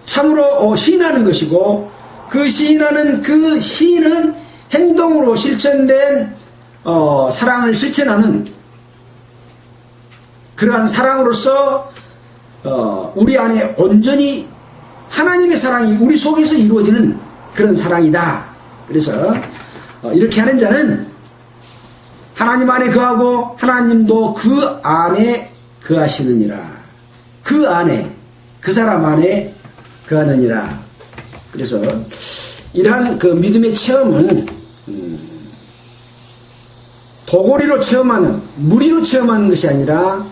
참으로 시인하는 것이고 그 시인하는 그 시인은 행동으로 실천된 사랑을 실천하는 그러한 사랑으로서 우리 안에 온전히 하나님의 사랑이 우리 속에서 이루어지는 그런 사랑이다. 그래서 이렇게 하는 자는 하나님 안에 거하고 하나님도 그 안에 거하시느니라. 그 안에, 그 사람 안에 거하느니라. 그래서 이러한 그 믿음의 체험은 도고리로 체험하는, 무리로 체험하는 것이 아니라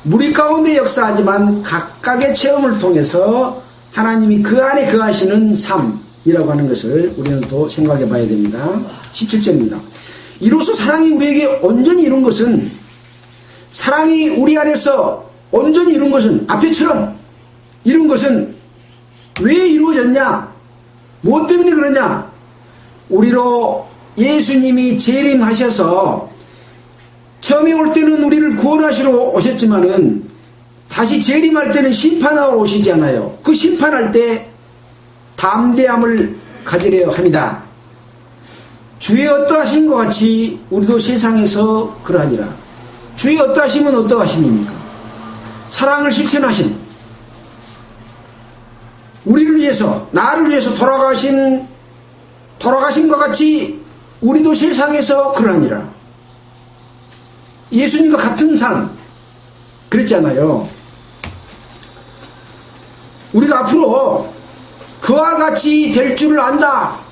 무리 가운데 역사하지만 각각의 체험을 통해서 하나님이 그 안에 거하시는 삶이라고 하는 것을 우리는 또 생각해 봐야 됩니다. 17절입니다. 이로써 사랑이 우리에게 온전히 이룬 것은, 사랑이 우리 안에서 온전히 이룬 것은, 앞에처럼 이룬 것은 왜 이루어졌냐? 무엇 때문에 그러냐? 우리로 예수님이 재림하셔서 처음에 올 때는 우리를 구원하시러 오셨지만은 다시 재림할 때는 심판하러 오시지 않아요. 그 심판할 때 담대함을 가지려 합니다. 주의 어떠하신 것 같이 우리도 세상에서 그러하니라. 주의 어떠하심은 어떠하심입니까? 사랑을 실천하신, 우리를 위해서, 나를 위해서 돌아가신 것 같이 우리도 세상에서 그러하니라. 예수님과 같은 삶, 그랬잖아요. 우리가 앞으로 그와 같이 될 줄을 안다.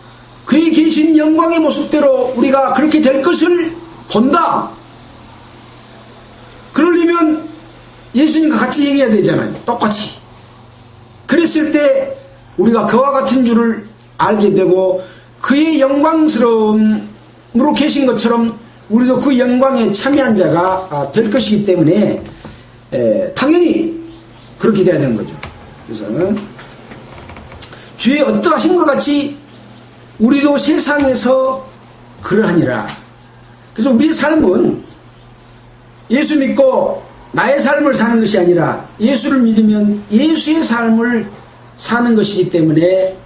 그의 계신 영광의 모습대로 우리가 그렇게 될 것을 본다. 그러려면 예수님과 같이 행해야 되잖아요. 똑같이. 그랬을 때 우리가 그와 같은 줄을 알게 되고 그의 영광스러움으로 계신 것처럼 우리도 그 영광에 참여한 자가 될 것이기 때문에 당연히 그렇게 돼야 되는 거죠. 그래서 주의 어떠하신 것 같이 우리도 세상에서 그러하니라. 그래서 우리의 삶은 예수 믿고 나의 삶을 사는 것이 아니라 예수를 믿으면 예수의 삶을 사는 것이기 때문에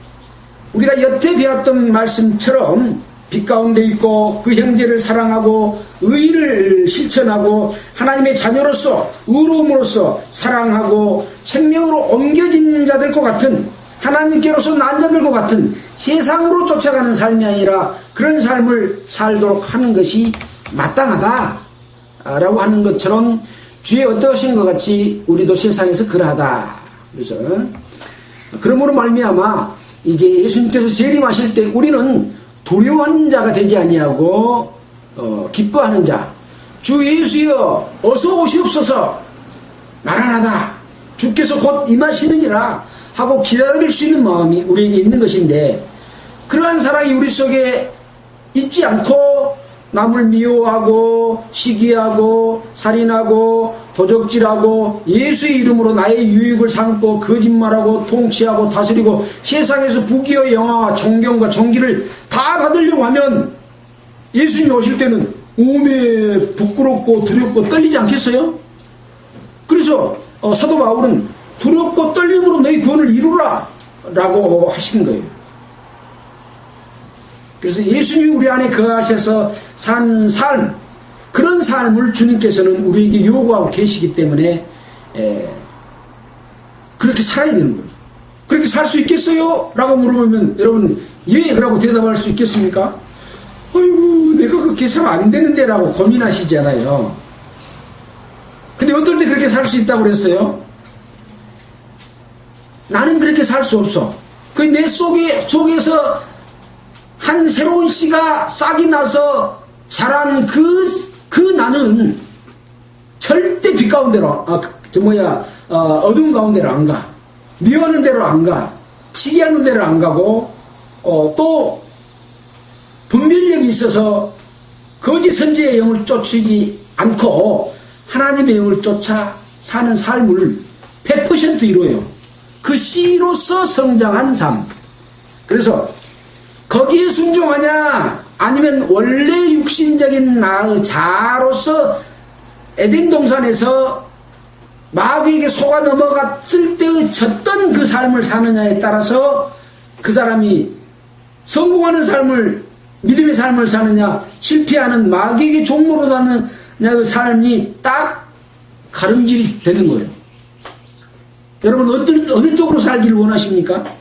우리가 여태 배웠던 말씀처럼 빛 가운데 있고 그 형제를 사랑하고 의를 실천하고 하나님의 자녀로서 의로움으로써 사랑하고 생명으로 옮겨진 자들과 같은, 하나님께로서 난 자들과 같은 세상으로 쫓아가는 삶이 아니라 그런 삶을 살도록 하는 것이 마땅하다라고 하는 것처럼 주의 어떠하신 것 같이 우리도 세상에서 그러하다. 그래서 그러므로 말미암아 이제 예수님께서 재림하실 때 우리는 두려워하는 자가 되지 아니하고 기뻐하는 자, 주 예수여 어서 오시옵소서, 마라나다, 주께서 곧 임하시느니라 하고 기다릴 수 있는 마음이 우리에게 있는 것인데, 그러한 사랑이 우리 속에 있지 않고 남을 미워하고 시기하고 살인하고 도적질하고 예수의 이름으로 나의 유익을 삼고 거짓말하고 통치하고 다스리고 세상에서 부귀와 영화와 존경과 존귀를 다 받으려고 하면 예수님이 오실 때는 오메 부끄럽고 두렵고 떨리지 않겠어요? 그래서 사도 바울은 두렵고 떨림으로 너희 구원을 이루라 라고 하시는 거예요. 그래서 예수님이 우리 안에 거하셔서 산 삶, 그런 삶을 주님께서는 우리에게 요구하고 계시기 때문에 그렇게 살아야 되는 거예요. 그렇게 살 수 있겠어요? 라고 물어보면 여러분 예 그라고 대답할 수 있겠습니까? 아이고 내가 그렇게 살면 안 되는데 라고 고민하시잖아요. 근데 어떨 때 그렇게 살 수 있다고 그랬어요? 나는 그렇게 살 수 없어. 그 내 속에서 한 새로운 씨가 싹이 나서 자란 그 나는 절대 빛 가운데로 어두운 가운데로 안 가. 미워하는 데로 안 가. 시기하는 데로 안 가고 또 분별력이 있어서 거짓 선지의 영을 쫓지 않고 하나님의 영을 쫓아 사는 삶을 100% 이루어요. 그 씨로서 성장한 삶. 그래서 거기에 순종하냐 아니면 원래 육신적인 나의 자아로서 에덴 동산에서 마귀에게 속아 넘어갔을 때의 졌던 그 삶을 사느냐에 따라서 그 사람이 성공하는 삶을, 믿음의 삶을 사느냐 실패하는 마귀에게 종로로 사는 그 삶이 딱 가름질이 되는 거예요. 여러분 어느 쪽으로 살기를 원하십니까?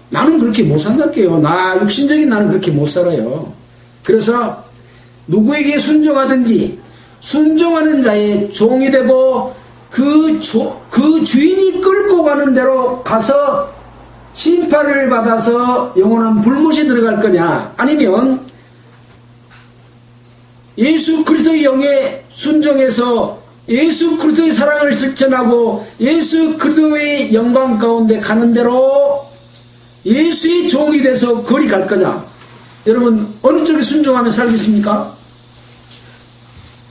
나는 그렇게 못 산다게요. 육신적인 나는 그렇게 못 살아요. 그래서 누구에게 순종하든지 순종하는 자의 종이 되고 그 주인이 끌고 가는 대로 가서 심판을 받아서 영원한 불못에 들어갈 거냐, 아니면 예수 그리스도의 영에 순종해서 예수 그리스도의 사랑을 실천하고 예수 그리스도의 영광 가운데 가는 대로 예수의 종이 돼서 거리 갈 거냐. 여러분 어느 쪽에 순종하며 살겠습니까?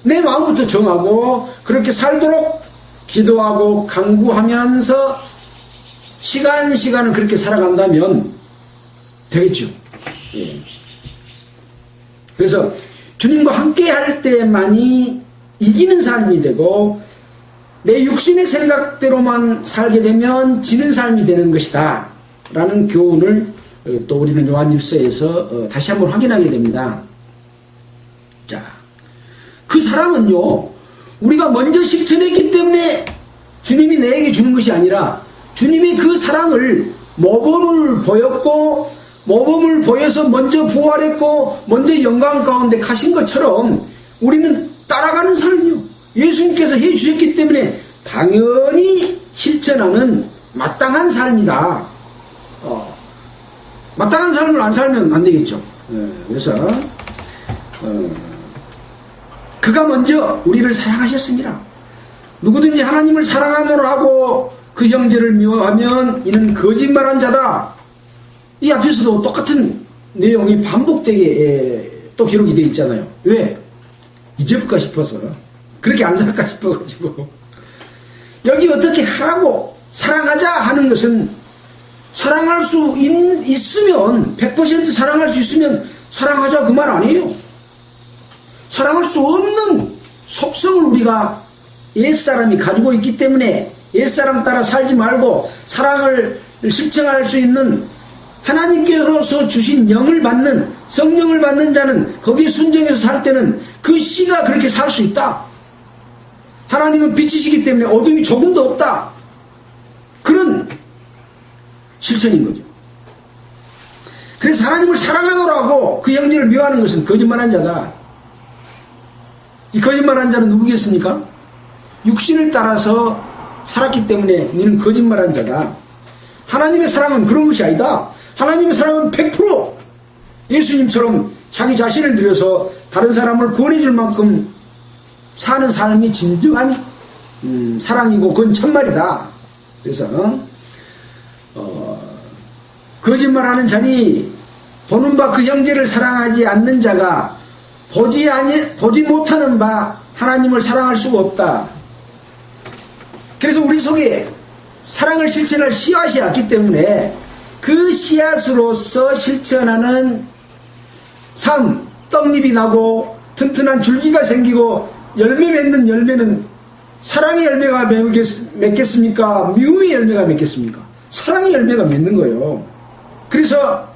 내 마음부터 정하고 그렇게 살도록 기도하고 간구하면서 시간을 그렇게 살아간다면 되겠죠. 예. 그래서 주님과 함께 할 때만이 이기는 삶이 되고 내 육신의 생각대로만 살게 되면 지는 삶이 되는 것이다 라는 교훈을 또 우리는 요한일서에서 다시 한번 확인하게 됩니다. 자, 그 사랑은요, 우리가 먼저 실천했기 때문에 주님이 내게 주는 것이 아니라 주님이 그 사랑을 모범을 보였고 모범을 보여서 먼저 부활했고 먼저 영광 가운데 가신 것처럼 우리는 따라가는 삶이요, 예수님께서 해주셨기 때문에 당연히 실천하는 마땅한 삶이다. 마땅한 삶을 안 살면 안 되겠죠. 그래서 그가 먼저 우리를 사랑하셨습니다. 누구든지 하나님을 사랑하노라 하고 그 형제를 미워하면 이는 거짓말한 자다. 이 앞에서도 똑같은 내용이 반복되게 또 기록이 되어 있잖아요. 왜? 잊어볼까 싶어서, 그렇게 안 살까 싶어가지고. 여기 어떻게 하라고 사랑하자 하는 것은 사랑할 수 있으면 100% 사랑할 수 있으면 사랑하자 그 말 아니에요. 사랑할 수 없는 속성을 우리가 옛사람이 가지고 있기 때문에 옛사람 따라 살지 말고 사랑을 실천할 수 있는 하나님께로서 주신 영을 받는, 성령을 받는 자는 거기에 순종해서 살 때는 그 씨가 그렇게 살 수 있다. 하나님은 빛이시기 때문에 어둠이 조금도 없다. 그런 실천인 거죠. 그래서 하나님을 사랑하노라고 그 형제를 미워하는 것은 거짓말한 자다. 이 거짓말한 자는 누구겠습니까? 육신을 따라서 살았기 때문에 너는 거짓말한 자다. 하나님의 사랑은 그런 것이 아니다. 하나님의 사랑은 100% 예수님처럼 자기 자신을 들여서 다른 사람을 구원해 줄 만큼 사는 삶이 진정한 사랑이고 그건 참말이다. 그래서 거짓말하는 자니 보는 바 그 형제를 사랑하지 않는 자가 보지 못하는 바 하나님을 사랑할 수가 없다. 그래서 우리 속에 사랑을 실천할 씨앗이 왔기 때문에 그 씨앗으로서 실천하는 삶, 떡잎이 나고 튼튼한 줄기가 생기고 열매 맺는 열매는 사랑의 열매가 맺겠습니까? 미움의 열매가 맺겠습니까? 사랑의 열매가 맺는 거예요. 그래서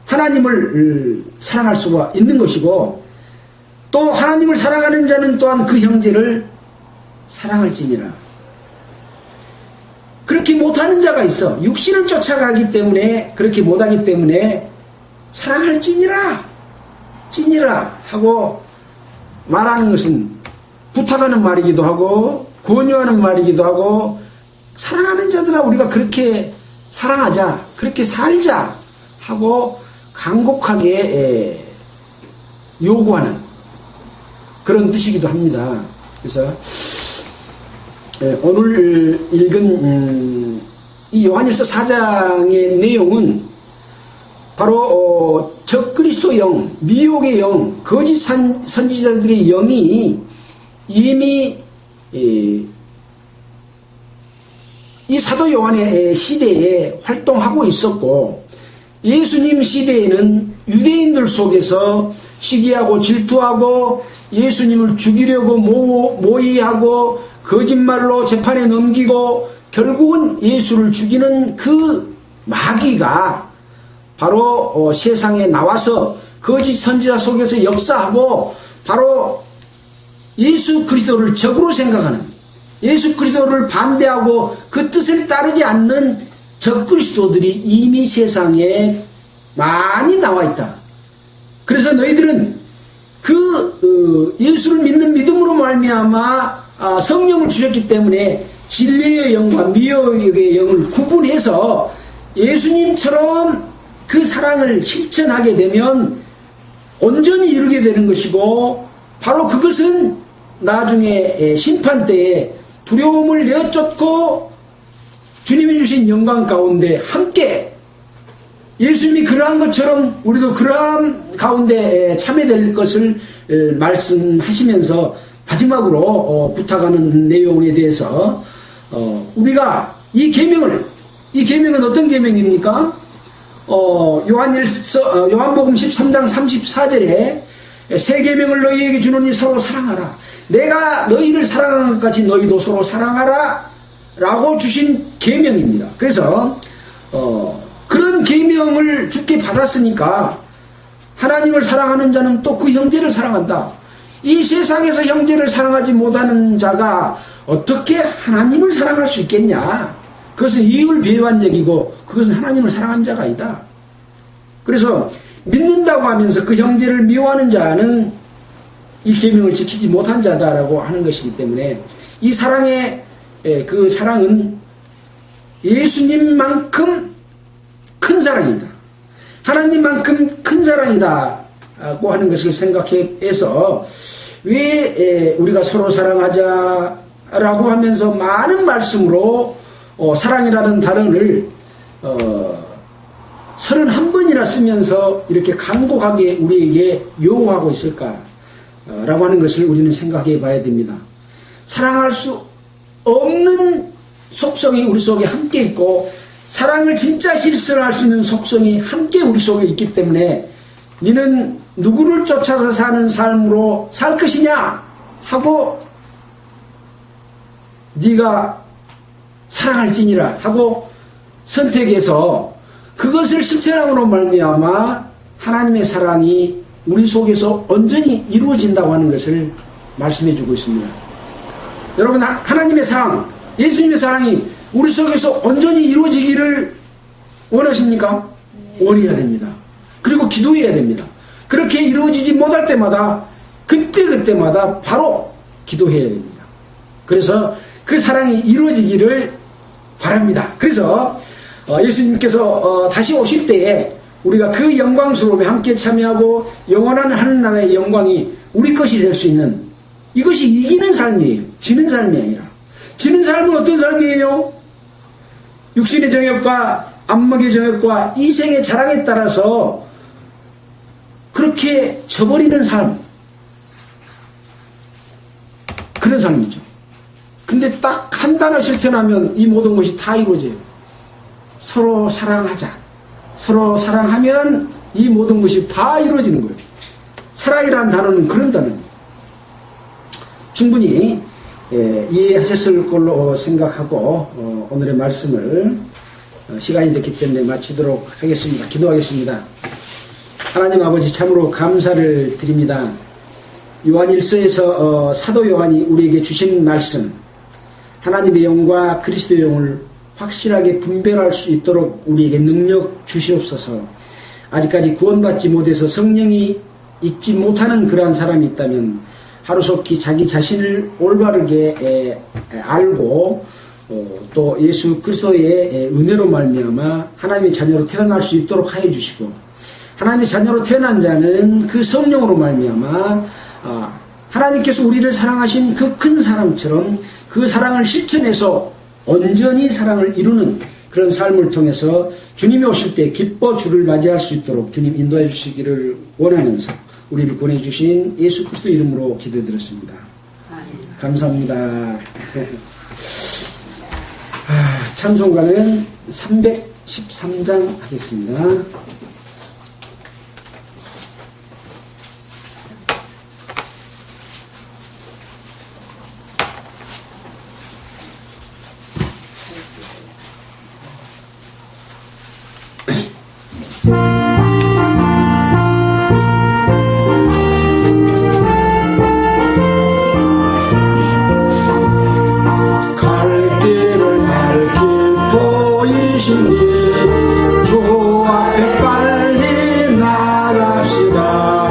하나님을 사랑할 수가 있는 것이고 또 하나님을 사랑하는 자는 또한 그 형제를 사랑할지니라. 그렇게 못하는 자가 있어. 육신을 쫓아가기 때문에 그렇게 못하기 때문에 사랑할지니라 찌니라 하고 말하는 것은 부탁하는 말이기도 하고 권유하는 말이기도 하고 사랑하는 자들아 우리가 그렇게 사랑하자 그렇게 살자 하고 간곡하게 요구하는 그런 뜻이기도 합니다. 그래서 오늘 읽은 이 요한일서 4장의 내용은 바로 적그리스도 영, 미혹의 영, 거짓 선지자들의 영이 이미 이 사도 요한의 시대에 활동하고 있었고 예수님 시대에는 유대인들 속에서 시기하고 질투하고 예수님을 죽이려고 모의하고 거짓말로 재판에 넘기고 결국은 예수를 죽이는 그 마귀가 바로 세상에 나와서 거짓 선지자 속에서 역사하고 바로 예수 그리스도를 적으로 생각하는 예수 그리스도를 반대하고 그 뜻을 따르지 않는 적그리스도들이 이미 세상에 많이 나와 있다. 그래서 너희들은 예수를 믿는 믿음으로 말미암아 성령을 주셨기 때문에 진리의 영과 미혹의 영을 구분해서 예수님처럼 그 사랑을 실천하게 되면 온전히 이루게 되는 것이고, 바로 그것은 나중에 심판 때에 두려움을 내어쫓고 주님이 주신 영광 가운데 함께, 예수님이 그러한 것처럼 우리도 그러한 가운데 참여될 것을 말씀하시면서 마지막으로 부탁하는 내용에 대해서 우리가 이 계명은 어떤 계명입니까? 요한복음 13장 34절에 새 계명을 너희에게 주노니 서로 사랑하라. 내가 너희를 사랑하는 것 같이 너희도 서로 사랑하라 라고 주신 계명입니다. 그래서 그런 계명을 주께 받았으니까 하나님을 사랑하는 자는 또 그 형제를 사랑한다. 이 세상에서 형제를 사랑하지 못하는 자가 어떻게 하나님을 사랑할 수 있겠냐? 그것은 이익을 비유한적이고 그것은 하나님을 사랑한 자가 아니다. 그래서 믿는다고 하면서 그 형제를 미워하는 자는 이 계명을 지키지 못한 자다라고 하는 것이기 때문에 이 사랑의 그 사랑은 예수님만큼 큰 사랑이다. 하나님만큼 큰 사랑이다라고 하는 것을 생각해서 왜 우리가 서로 사랑하자라고 하면서 많은 말씀으로 사랑이라는 단어를 31번이나 쓰면서 이렇게 간곡하게 우리에게 요구하고 있을까라고 하는 것을 우리는 생각해 봐야 됩니다. 사랑할 수 없는 속성이 우리 속에 함께 있고, 사랑을 진짜 실천할 수 있는 속성이 함께 우리 속에 있기 때문에 너는 누구를 쫓아서 사는 삶으로 살 것이냐 하고, 네가 사랑할지니라 하고 선택해서 그것을 실천함으로 말미암아 하나님의 사랑이 우리 속에서 온전히 이루어진다고 하는 것을 말씀해 주고 있습니다. 여러분, 하나님의 사랑, 예수님의 사랑이 우리 속에서 온전히 이루어지기를 원하십니까? 원해야 됩니다. 그리고 기도해야 됩니다. 그렇게 이루어지지 못할 때마다 그때마다 바로 기도해야 됩니다. 그래서 그 사랑이 이루어지기를 바랍니다. 그래서 예수님께서 다시 오실 때에 우리가 그 영광스러움에 함께 참여하고 영원한 하늘나라의 영광이 우리 것이 될 수 있는, 이것이 이기는 삶이에요. 지는 삶이 아니라. 지는 삶은 어떤 삶이에요? 육신의 정욕과 안목의 정욕과 이생의 자랑에 따라서 그렇게 져버리는 삶, 그런 삶이죠. 근데 딱 한 단어 실천하면 이 모든 것이 다 이루어져요. 서로 사랑하자. 서로 사랑하면 이 모든 것이 다 이루어지는 거예요. 사랑이라는 단어는 그런 단어입니다. 충분히 이해하셨을 걸로 생각하고 오늘의 말씀을 시간이 됐기 때문에 마치도록 하겠습니다. 기도하겠습니다. 하나님 아버지, 참으로 감사를 드립니다. 요한일서에서 사도 요한이 우리에게 주신 말씀, 하나님의 영과 그리스도의 영을 확실하게 분별할 수 있도록 우리에게 능력 주시옵소서. 아직까지 구원받지 못해서 성령이 있지 못하는 그러한 사람이 있다면 하루속히 자기 자신을 올바르게 알고 또 예수 그리스도의 은혜로 말미암아 하나님의 자녀로 태어날 수 있도록 하여 주시고, 하나님의 자녀로 태어난 자는 그 성령으로 말미암아 하나님께서 우리를 사랑하신 그 큰 사랑처럼 그 사랑을 실천해서 온전히 사랑을 이루는 그런 삶을 통해서 주님이 오실 때 기뻐 주를 맞이할 수 있도록 주님 인도해 주시기를 원하면서 우리를 보내주신 예수 그리스도 이름으로 기도드렸습니다. 감사합니다. 찬송가는 313장 하겠습니다. 주 앞에 빨리 나갑시다.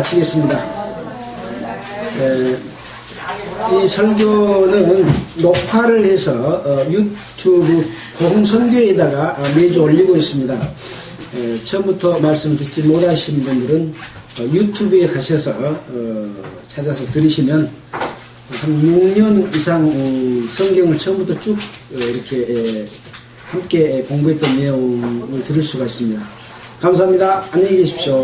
마치겠습니다. 이 설교는 녹화를 해서 유튜브 보험선교에다가 매주 올리고 있습니다. 처음부터 말씀 듣지 못하신 분들은 유튜브에 가셔서 찾아서 들으시면 한 6년 이상 성경을 처음부터 쭉 이렇게 함께 공부했던 내용을 들을 수가 있습니다. 감사합니다. 안녕히 계십시오.